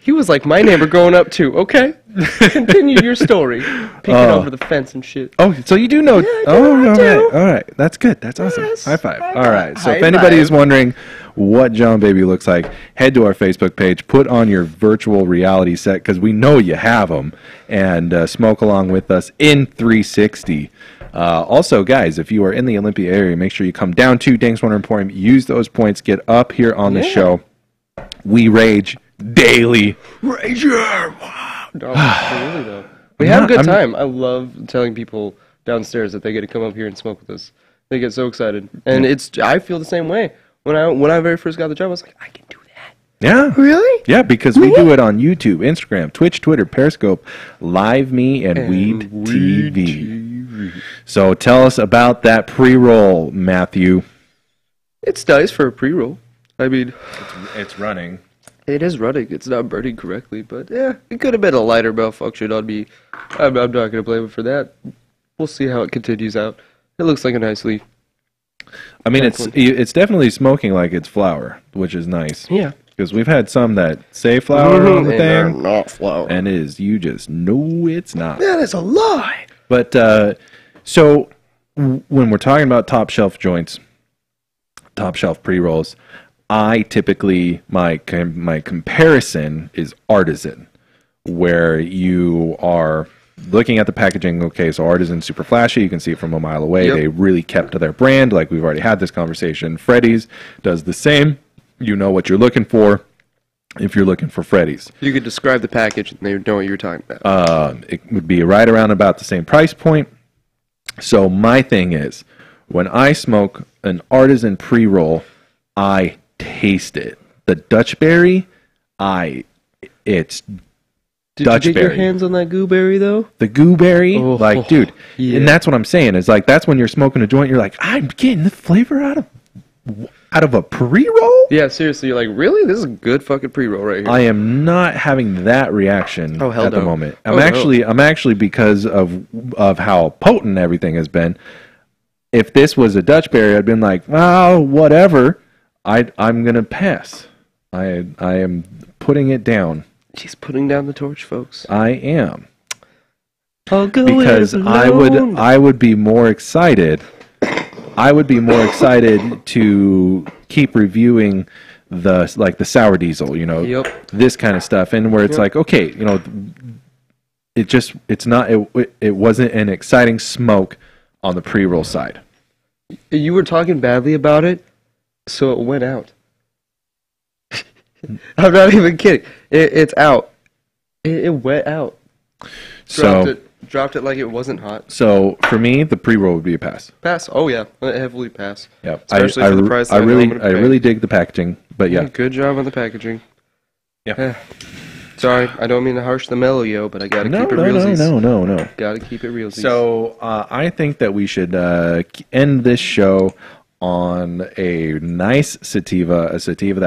He was like my neighbor growing up too. Okay, continue your story. Peeking over the fence and shit.
Oh, so you do know?
Yeah, I do.
All right, that's good. That's awesome.
Yes.
High five. All right. So
High
if anybody
five.
is wondering what John Baby looks like, head to our Facebook page, put on your virtual reality set because we know you have them, and smoke along with us in 360. Also, guys, if you are in the Olympia area, make sure you come down to Danks Emporium. Use those points. Get up here on the show. We rage daily.
Rager! No, really though. We have a good time. I love telling people downstairs that they get to come up here and smoke with us. They get so excited, and I feel the same way. When I very first got the job, I was like, I can do that.
Yeah.
Really?
Yeah, because we do it on YouTube, Instagram, Twitch, Twitter, Periscope, Live Me, and Weed TV. So tell us about that pre-roll, Matthew.
It's nice for a pre-roll. I mean,
it's running.
It is running. It's not burning correctly, but yeah, it could have been a lighter malfunction on me. I'm not going to blame it for that. We'll see how it continues out. It looks like a nice leaf.
I mean, it's definitely smoking like it's flour, which is nice.
Yeah.
Because we've had some that say flour on the
and they're
thing,
not flour.
and it is, you just know it's not.
That is a lie.
But, so, when we're talking about top shelf joints, top shelf pre-rolls, I typically, my comparison is Artisan, where you are looking at the packaging. Okay, so Artisan's super flashy. You can see it from a mile away.
Yep.
They really kept to their brand. Like we've already had this conversation. Freddy's does the same. You know what you're looking for if you're looking for Freddy's.
You could describe the package and they would know what you're talking about.
It would be right around about the same price point. So my thing is, when I smoke an Artisan pre-roll, I taste it. The Dutch berry, it's
Did
Dutch
you get
berry.
your hands on that gooberry though?
The gooberry,
Oh,
dude,
yeah.
and that's what I'm saying. Is like that's when you're smoking a joint, you're like, I'm getting the flavor out of a pre-roll.
Yeah, seriously, you're like, really? This is a good fucking pre-roll right here.
I am not having that reaction
Oh, hell
at the
no.
moment.
Oh,
I'm actually because of how potent everything has been. If this was a Dutch berry, I'd been like, oh, whatever. I'm gonna pass. I am putting it down.
She's putting down the torch, folks.
I am.
I'll go
Because
it
I
alone.
would be more excited. I would be more excited to keep reviewing the sour diesel,
Yep.
this kind of stuff, and where it's like, okay, it wasn't an exciting smoke on the pre-roll side.
You were talking badly about it, so it went out. I'm not even kidding. It's out. It went out. Dropped it like it wasn't hot.
So for me, the pre-roll would be a pass.
Pass. Oh yeah, heavily pass.
Yeah,
Especially for the price.
I really dig the packaging, but yeah,
Good job on the packaging.
yeah.
Sorry, I don't mean to harsh the mellow, yo, but I gotta keep it
No.
realsies. Gotta keep it realsies.
So I think that we should end this show on a nice sativa, a sativa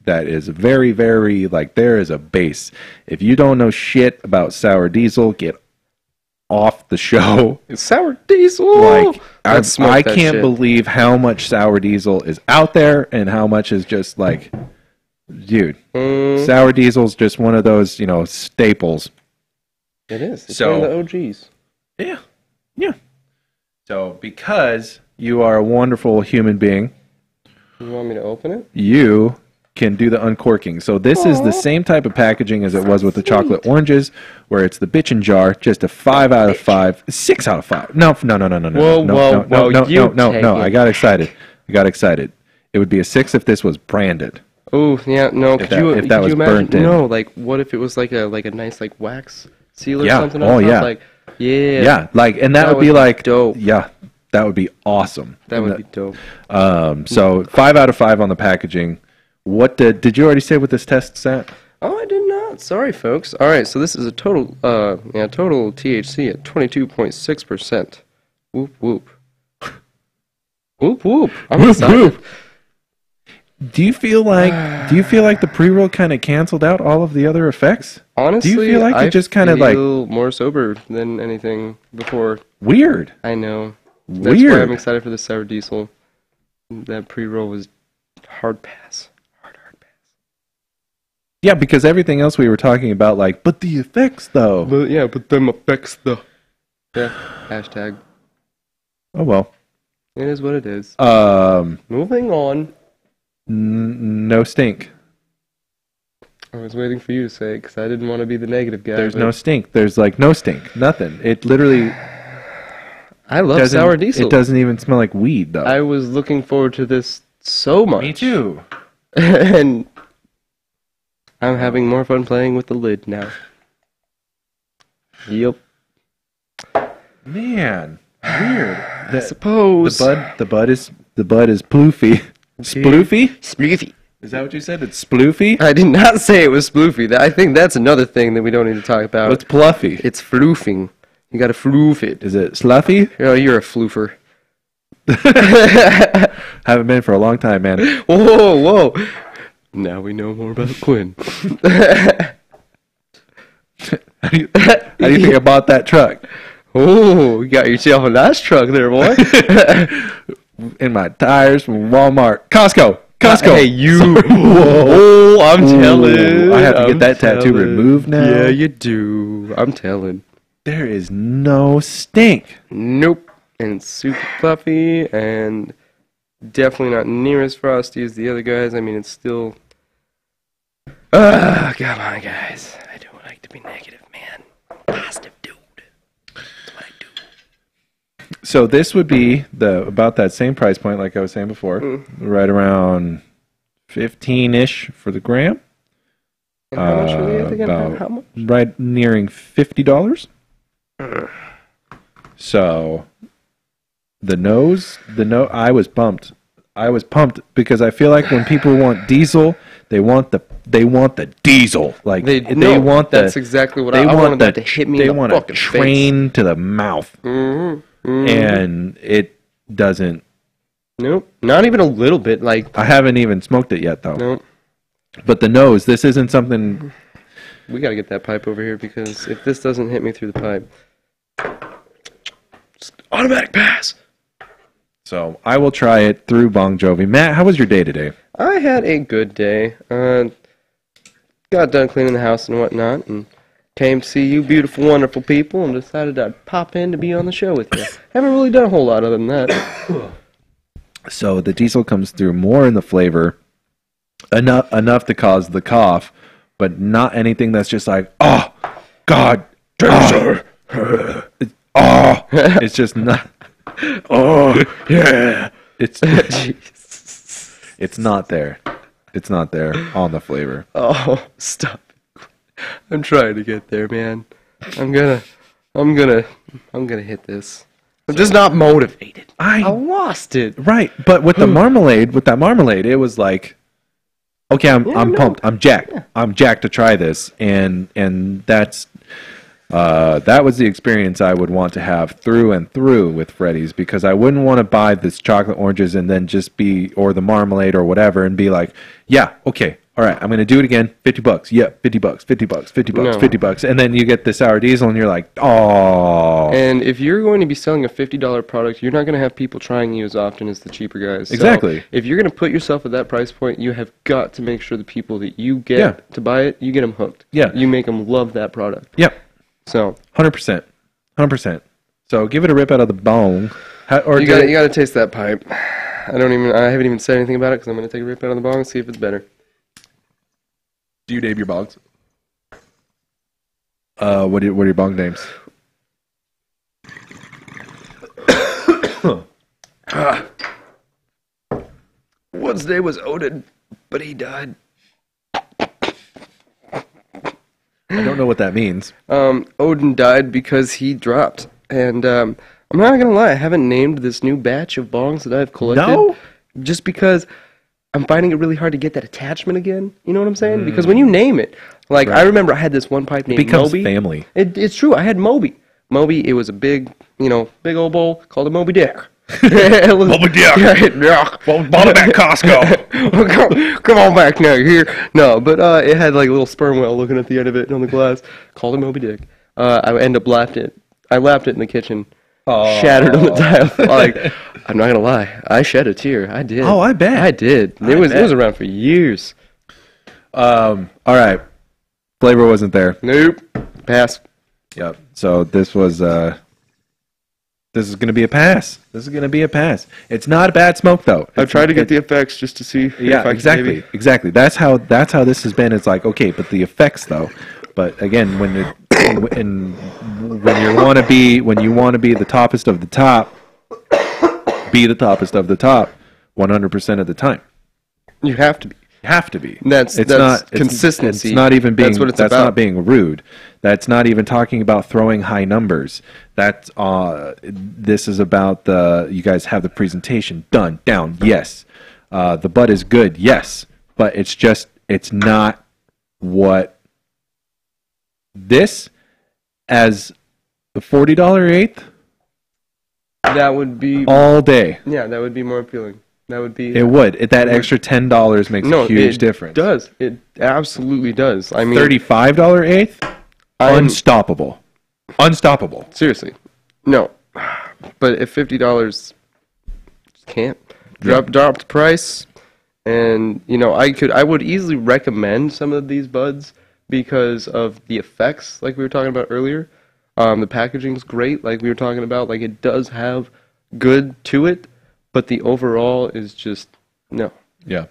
that is very, very, like, there is a base. If you don't know shit about sour diesel, get off the show.
It's sour diesel.
Like,
Let's smoke
I
that
can't
shit.
believe how much sour diesel is out there and how much is just like, dude, sour diesel's just one of those, staples.
It is. It's
So-
one of the OGs.
Yeah. So because you are a wonderful human being,
You want me to open it?
you can do the uncorking. So this is the same type of packaging as it was with the chocolate oranges, where it's the bitchin' jar, just a 5 out of 5, 6 out of 5. No.
Whoa,
No.
you take
I
it.
got excited. It would be a 6 if this was branded.
Oh yeah, no.
If that was
imagine?
burnt in.
No, like what if it was like a nice like wax seal or
Yeah.
something?
Oh,
on top?
yeah.
Like yeah.
Yeah, and that
That
would be
would be
like
dope.
Yeah, that would be awesome.
That would be dope.
So 5 out of 5 on the packaging. What did you already say what this test's at?
Oh, I did not. Sorry, folks. All right, so this is a total THC at 22.6%. Whoop whoop. Whoop whoop. I'm
Whoop,
excited.
whoop. Do you feel like the pre-roll kind of canceled out all of the other effects?
Honestly,
do you feel like
I
it just kind of like
feel more sober than anything before.
weird?
I know. That's why
Weird.
I'm excited for the sour diesel. That pre-roll was hard pass. Hard pass.
Yeah, because everything else we were talking about, like, but the effects though.
But them effects though. Yeah. Hashtag.
Oh well.
It is what it is.
Um,
Moving on.
No stink.
I was waiting for you to say it because I didn't want to be the negative guy.
There's
but
no stink. There's like no stink. Nothing. It literally
I love
doesn't.
sour diesel.
It doesn't even smell like weed though.
I was looking forward to this so much.
Me too.
And I'm having more fun playing with the lid now. Yep.
Man, weird.
I suppose.
The bud is ploofy. Sploofy?
Sploofy.
Is that what you said? It's sploofy?
I did not say it was sploofy. I think that's another thing that we don't need to talk about.
What's pluffy?
It's floofing. You gotta floof it.
Is it sluffy?
Oh, you're a floofer.
Haven't been for a long time, man.
Whoa. Now we know more about Quinn.
How do you think I bought that truck?
Oh, you got yourself a nice truck there, boy.
In my tires from Walmart. Costco.
Hey, you. Whoa, I'm telling.
I have to get that tattoo removed now.
Yeah, you do. I'm telling.
There is no stink.
Nope. And it's super fluffy and definitely not near as frosty as the other guys. I mean, it's still... come on, guys. I don't like to be negative, man. Positive dude. That's what I do.
So this would be about that same price point like I was saying before. Right around 15-ish for the gram.
And how much were they at again? How much?
Right nearing $50. So I was pumped. I was pumped because I feel like when people want diesel, they want the diesel. Like they want
that's exactly what I wanted that to hit me in the fucking face. They want a train
to the mouth.
Mm-hmm. Mm-hmm.
And it doesn't.
Nope, not even a little bit. Like
I haven't even smoked it yet, though.
Nope.
But the nose, this isn't something.
We gotta get that pipe over here because if this doesn't hit me through the pipe, just automatic pass.
So I will try it through Bon Jovi. Matt, how was your day today?
I had a good day. Got done cleaning the house and whatnot, and came to see you beautiful, wonderful people, and decided I'd pop in to be on the show with you. Haven't really done a whole lot other than that.
So the diesel comes through more in the flavor, enough to cause the cough, but not anything that's just like, oh, God, diesel. It's just not. Oh, yeah. It's not there. It's not there on the flavor.
Oh, stop. I'm trying to get there, man. I'm gonna hit this. I'm just not motivated. I lost it.
Right, but with that marmalade, it was like, okay, I'm pumped. I'm jacked. Yeah. I'm jacked to try this, and that was the experience I would want to have through and through with Freddy's, because I wouldn't want to buy this chocolate oranges and then or the marmalade or whatever and be like, yeah, okay, all right, I'm going to do it again, $50. Yeah, $50, $50. And then you get the sour diesel and you're like, oh.
And if you're going to be selling a $50 product, you're not going to have people trying you as often as the cheaper guys.
Exactly.
So if you're going to put yourself at that price point, you have got to make sure the people that you get to buy it, you get them hooked.
Yeah.
You make them love that product.
Yep.
So
100%. So give it a rip out of the bong.
You got to taste that pipe. I haven't even said anything about it because I'm going to take a rip out of the bong and see if it's better.
Do you name your bongs? What are your bong names?
One's name was Odin, but he died.
I don't know what that means.
Odin died because he dropped. And I'm not going to lie, I haven't named this new batch of bongs that I've collected.
No?
Just because I'm finding it really hard to get that attachment again. You know what I'm saying? Because when you name it, like I remember I had this one pipe named Moby.
It becomes family.
It's true. I had Moby. Moby, it was a big old bowl called a Moby Dick. Moby Dick.
Well, bought it at Costco.
Come on back now. You're here. No, but it had like a little sperm whale looking at the end of it on the glass. Called it Moby Dick. I ended up I lapped it in the kitchen. Shattered on the tile. Like, I'm not gonna lie, I shed a tear. I did.
Oh, I bet.
I did. It was around for years.
All right. Flavor wasn't there.
Nope. Pass.
Yep. So this is gonna be a pass. It's not a bad smoke though.
I've tried to get the effects just to see.
Yeah, exactly. Exactly. That's how this has been. It's like, okay, but the effects though. But again, when you want to be the toppest of the top, be the toppest of the top 100% of the time.
You have to be. That's consistency.
It's not even being.
That's what it's
that's
about.
not being rude. That's not even talking about throwing high numbers. That's this is about you guys have the presentation done down. Yes, the bud is good. Yes, but it's not what this as the $40 eighth.
That would be
all day.
Yeah, that would be more appealing. That would be.
It would. That extra $10 makes a huge difference.
It does. It absolutely does. I mean,
$35 eighth? Unstoppable. Unstoppable.
Seriously. No. But if $50 can't drop the price, and I would easily recommend some of these buds because of the effects, like we were talking about earlier. The packaging's great, like we were talking about. Like, it does have good to it, but the overall is just no.
Yeah.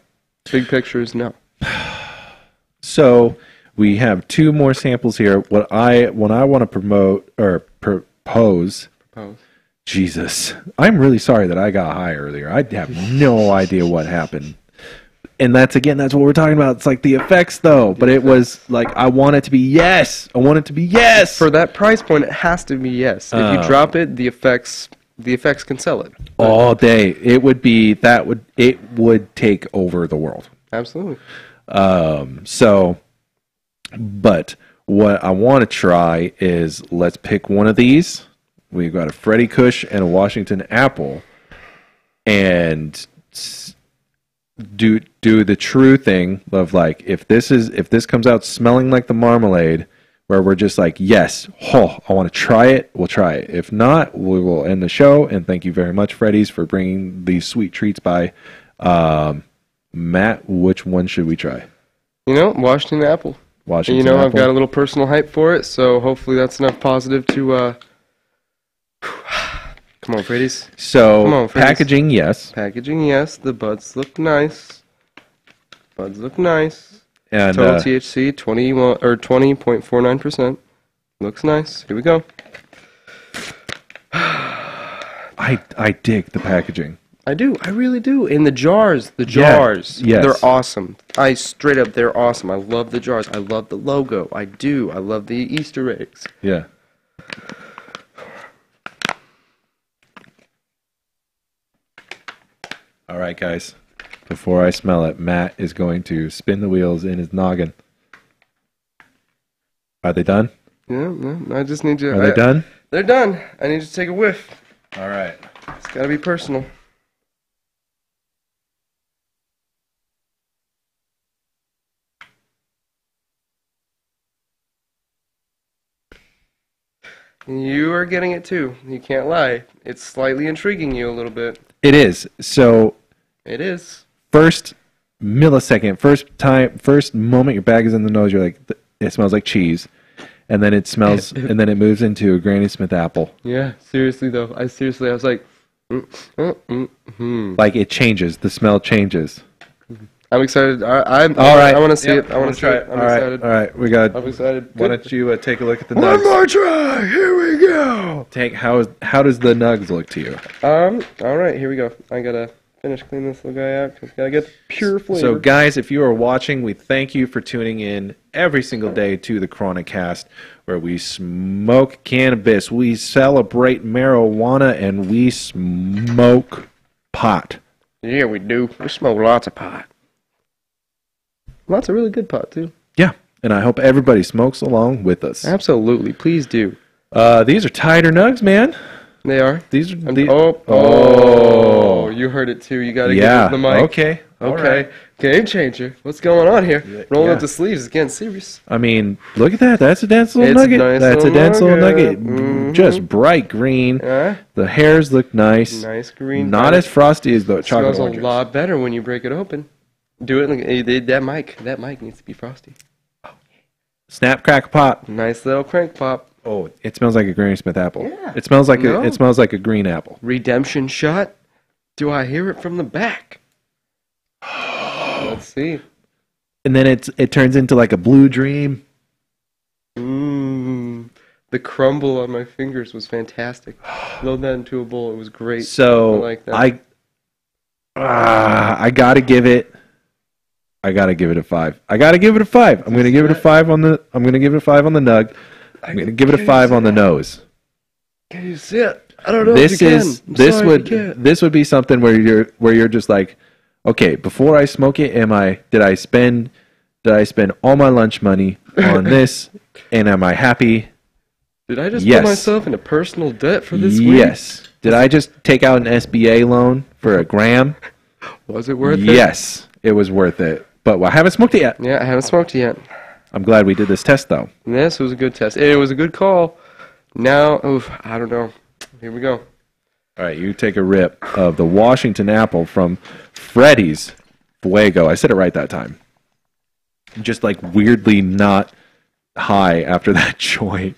Big picture is no.
So we have 2 more samples here. What I want to promote or propose. Jesus, I'm really sorry that I got high earlier. I have no idea what happened. And that's what we're talking about. It's like the effects, though. But it was like, I want it to be yes. I want it to be yes.
For that price point, it has to be yes. If you drop it, the effects can sell it.
All day. It would take over the world.
Absolutely.
But what I want to try is, let's pick one of these. We've got a Freddy Kush and a Washington Apple, and do the true thing of, like, if this comes out smelling like the marmalade, where we're just like, yes, I want to try it, we'll try it. If not, we will end the show. And thank you very much, Freddy's, for bringing these sweet treats by. Matt, which one should we try?
Washington Apple.
Washington Apple.
I've got a little personal hype for it, so hopefully that's enough positive to come on, Freddy's.
So,
come on, Freddy's.
Packaging, yes.
Packaging, yes. The buds look nice.
And
total THC 20.49%. Looks nice. Here we go.
I dig the packaging.
I do. I really do. In the jars. Yes. They're awesome. They're awesome. I love the jars. I love the logo. I do. I love the Easter eggs.
Yeah. All right, guys. Before I smell it, Matt is going to spin the wheels in his noggin. Are they done?
Yeah, no, I just need you.
Are they done?
They're done. I need you to take a whiff.
All right.
It's got to be personal. You are getting it too. You can't lie. It's slightly intriguing you a little bit.
It is. So.
It is.
First millisecond, first moment your bag is in the nose, you're like, it smells like cheese. And then it smells, and then it moves into a Granny Smith apple.
Yeah, seriously though. I was like,
like it changes. The smell changes.
I'm excited.
All right.
I want to see it. I want to try it. I'm excited.
All right.
I'm excited.
Why don't you take a look at the
nugs?
One
more try. Here we go.
How does the nugs look to you?
All right. Here we go. I gotta finish cleaning this little guy out because gotta get pure flavor.
So, guys, if you are watching, we thank you for tuning in every single day to the Chronicast, where we smoke cannabis, we celebrate marijuana, and we smoke pot.
Yeah, we do. We smoke lots of pot. Lots of really good pot, too.
Yeah, and I hope everybody smokes along with us.
Absolutely. Please do.
These are tighter nugs, man.
They are.
These are.
You heard it, too. You got to give it the mic.
Okay.
Right. Game changer. What's going on here? Rolling up the sleeves is getting serious.
I mean, look at that. That's a dense little nugget. That's a dense little nugget. Mm-hmm. Just bright green. The hairs look nice.
Nice green.
Not as frosty as the chocolate
smells a lot better when you break it open. Do it. That mic needs to be frosty.
Oh, snap, crack, pop.
Nice little crank pop.
Oh, it smells like a Granny Smith apple.
Yeah.
It smells like a green apple.
Redemption shot. Do I hear it from the back? Let's see.
And then it turns into like a blue dream.
The crumble on my fingers was fantastic. Load that into a bowl. It was great.
So
I like that.
I gotta give it a 5. I'm gonna give it a 5 on the nug. I'm gonna give it a 5 on the nose.
Can you see it? I don't know.
This would be something where you're just like, okay, before I smoke it, did I spend all my lunch money on this, and am I happy?
Did I just put myself into personal debt for this week?
Yes. Did I just take out an SBA loan for $1 gram?
Was it worth it?
Yes, it was worth it. But I haven't smoked it yet.
Yeah, I haven't smoked it yet.
I'm glad we did this test, though.
This was a good test. It was a good call. Now, oof, I don't know. Here we go.
All right, you take a rip of the Washington apple from Freddy's Fuego. I said it right that time. Just like weirdly not high after that joint.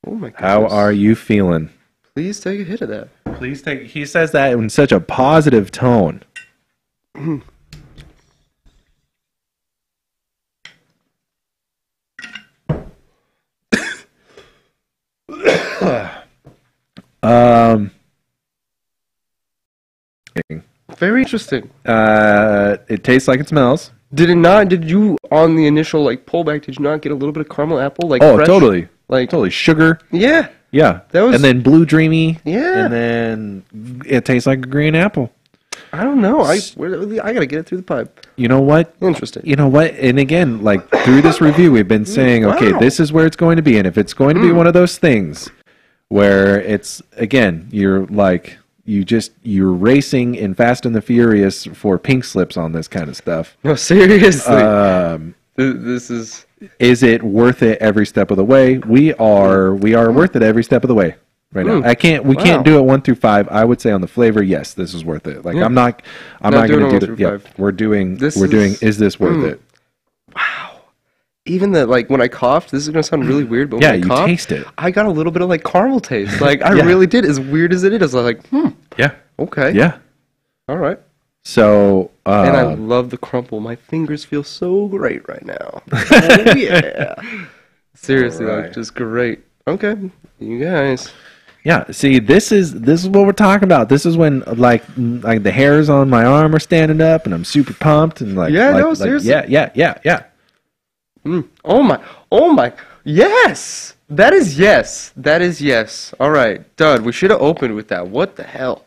Oh my goodness.
How are you feeling?
Please take a hit of that.
Please take. He says that in such a positive tone.
Very interesting.
It tastes like it smells.
Did it not? Did you on the initial like pullback? Did you not get a little bit of caramel apple? Like
Oh,
fresh?
totally.
Like
Totally sugar.
yeah.
Yeah.
That was-
and then blue dreamy.
Yeah.
And then it tastes like a green apple.
I don't know. I gotta get it through the pipe.
You know what?
Interesting.
You know what? And again, like through this review, we've been saying, okay,
Wow.
this is where it's going to be. And if it's going to be one of those things where it's, again, you're like, you're racing in Fast and the Furious for pink slips on this kind of stuff.
No, seriously. This is
it worth it every step of the way? We are worth it every step of the way right now. We can't do it 1 through 5. I would say on the flavor, yes, this is worth it. Like I'm not
Not doing
going
it
to
1
do
through
that.
5.
Yeah, we're doing
This
is this worth it?
even the like when I coughed. This is gonna sound really weird, but
Yeah,
when I
you
coughed,
taste it.
I got a little bit of like caramel taste. Like I
Yeah.
really did. As weird as it is, I was like,
Yeah.
okay,
Yeah.
all right.
So
And I love the crumple. My fingers feel so great right now. Oh yeah. Seriously,
All right.
like just great. Okay, you guys.
yeah, see, this is what we're talking about. This is when like the hairs on my arm are standing up, and I'm super pumped, and like
Yeah,
like,
no,
like,
seriously.
yeah.
Oh my. Yes, that is yes. That is yes. All right, done. We should have opened with that. What the hell?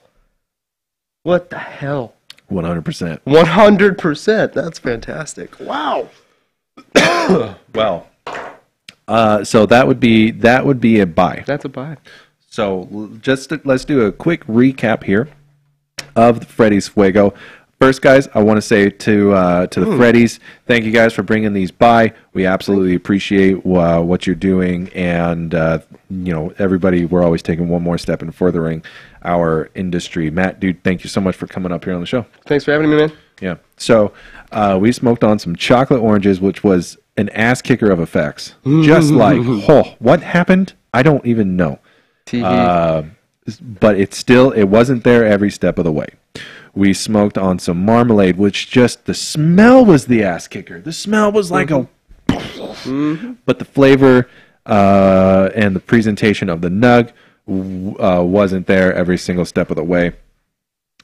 What the hell?
100%.
100%. That's fantastic. Wow.
Well, so that would be a buy.
That's a buy.
So let's do a quick recap here of the Freddy's Fuego. First, guys, I want to say to the Freddy's, thank you guys for bringing these by. We absolutely appreciate what you're doing, and everybody, we're always taking one more step in furthering our industry. Matt, dude, thank you so much for coming up here on the show.
Thanks for having me, man.
Yeah. So we smoked on some chocolate oranges, which was an ass kicker of effects. Just like, what happened? I don't even know.
TV.
But it wasn't there every step of the way. We smoked on some marmalade, which just the smell was the ass kicker. The smell was like but the flavor and the presentation of the nug wasn't there every single step of the way.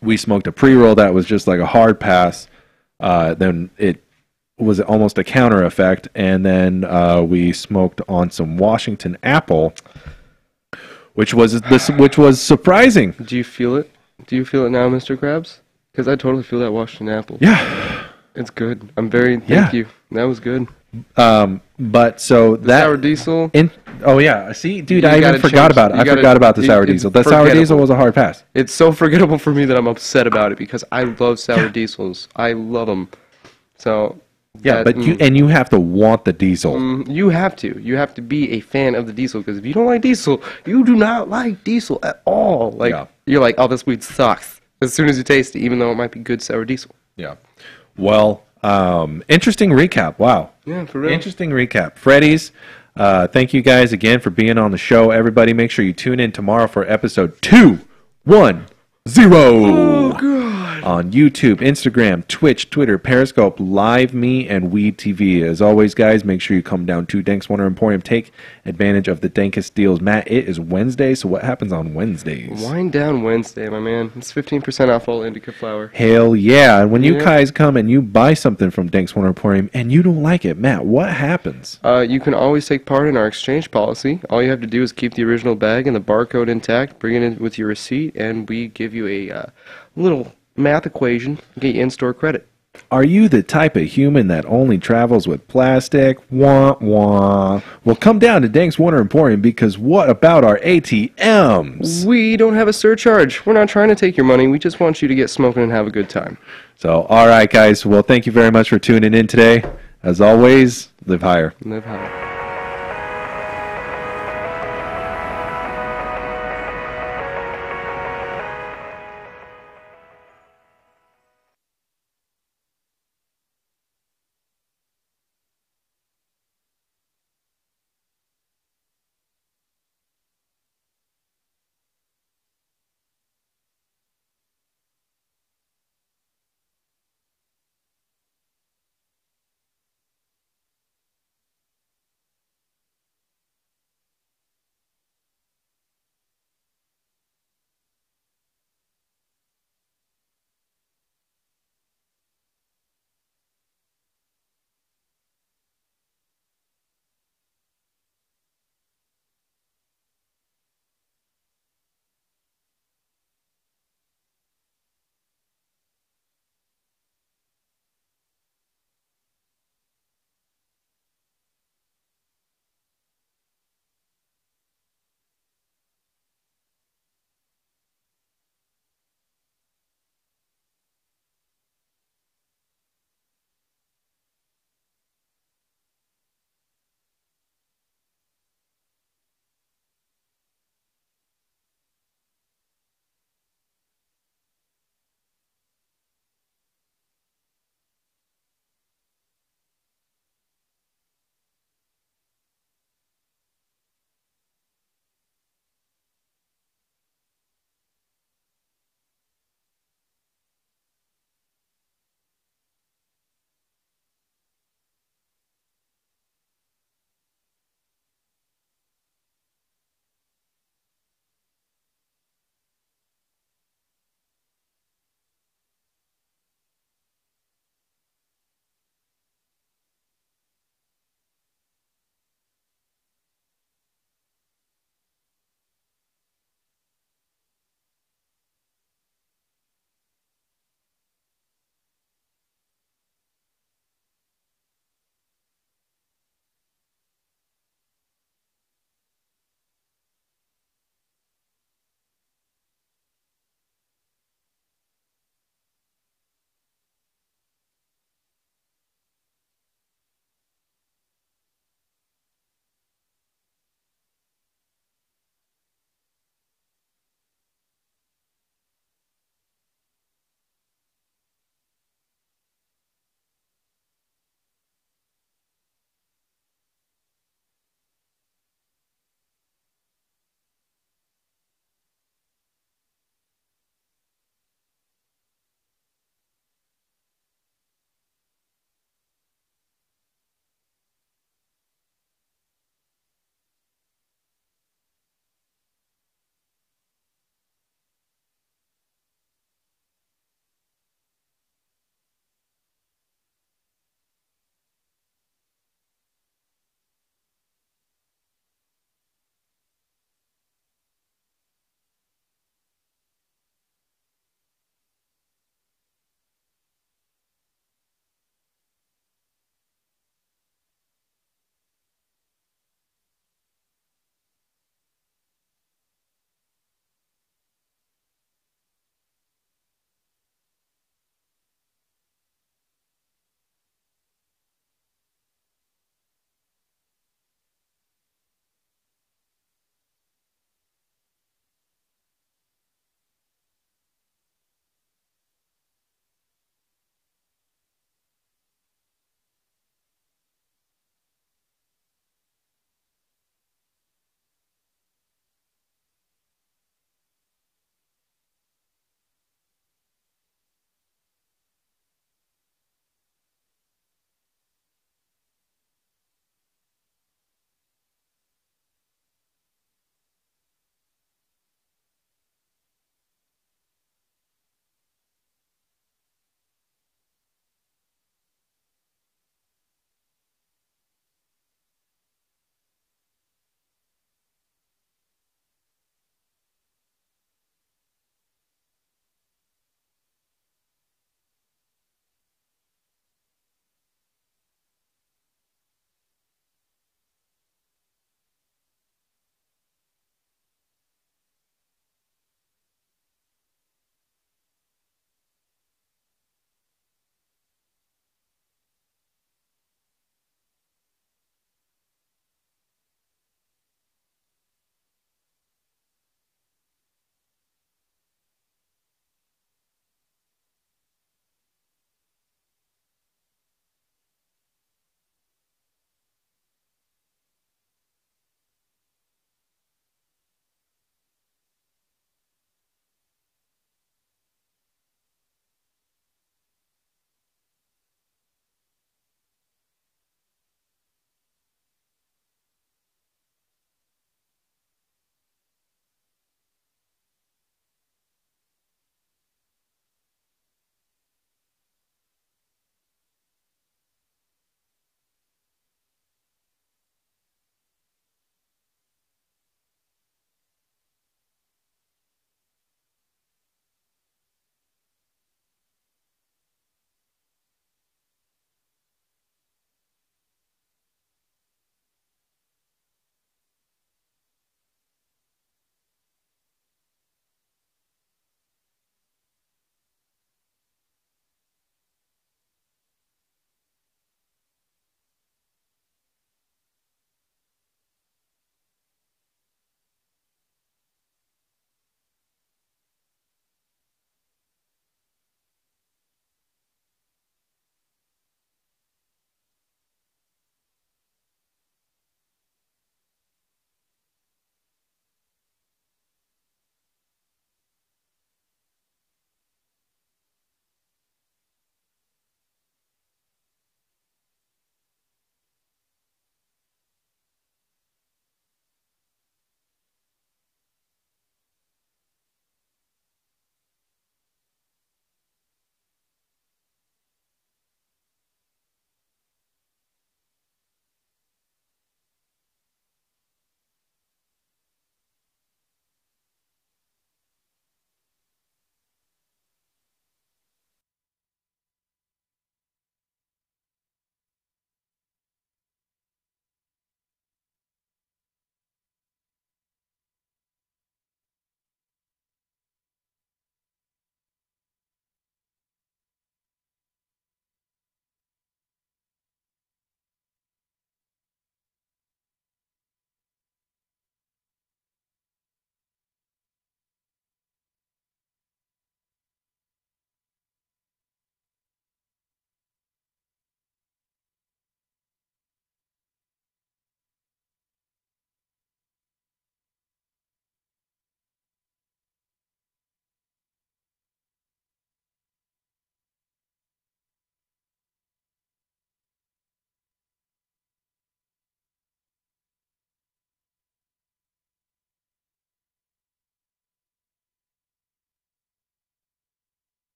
We smoked a pre-roll that was just like a hard pass. Then it was almost a counter effect, and then we smoked on some Washington apple, which was surprising.
Do you feel it? Do you feel it now, Mr. Krabs? Because I totally feel that Washington apple.
Yeah.
It's good. Thank you. That was good.
But so that
Sour diesel.
oh yeah, see, dude,
You
I even
gotta
forgot
change-
about it.
you
I
gotta-
forgot about the sour
it's
diesel. The sour
forgettable.
diesel was a hard pass.
It's so forgettable for me that I'm upset about it because I love sour diesels. I love them. So
Yeah,
that-
but you have to want the diesel.
you have to. You have to be a fan of the diesel because if you don't like diesel, you do not like diesel at all. Like
Yeah.
you're like, oh, this weed sucks as soon as you taste it, even though it might be good sour diesel.
Yeah. Well, interesting recap. Wow.
Yeah, for real.
Interesting recap. Freddy's, thank you guys again for being on the show. Everybody, make sure you tune in tomorrow for episode 210.
Oh god.
On YouTube, Instagram, Twitch, Twitter, Periscope, Live Me, and Weed TV. As always, guys, make sure you come down to Danks Emporium. Take advantage of the dankest deals. Matt, it is Wednesday, so what happens on Wednesdays?
Wind down Wednesday, my man. It's 15% off all indica flower.
Hell yeah. And when you
Yeah.
guys come and you buy something from Danks Emporium and you don't like it, Matt, what happens?
You can always take part in our exchange policy. All you have to do is keep the original bag and the barcode intact, bring it in with your receipt, and we give you a little math equation, get you in-store credit.
Are you the type of human that only travels with plastic? Wah, wah. Well, come down to Dank's Wonder Emporium, because what about our ATMs?
We don't have a surcharge. We're not trying to take your money. We just want you to get smoking and have a good time.
So, all right, guys. Well, thank you very much for tuning in today. As always, live higher.
Live high.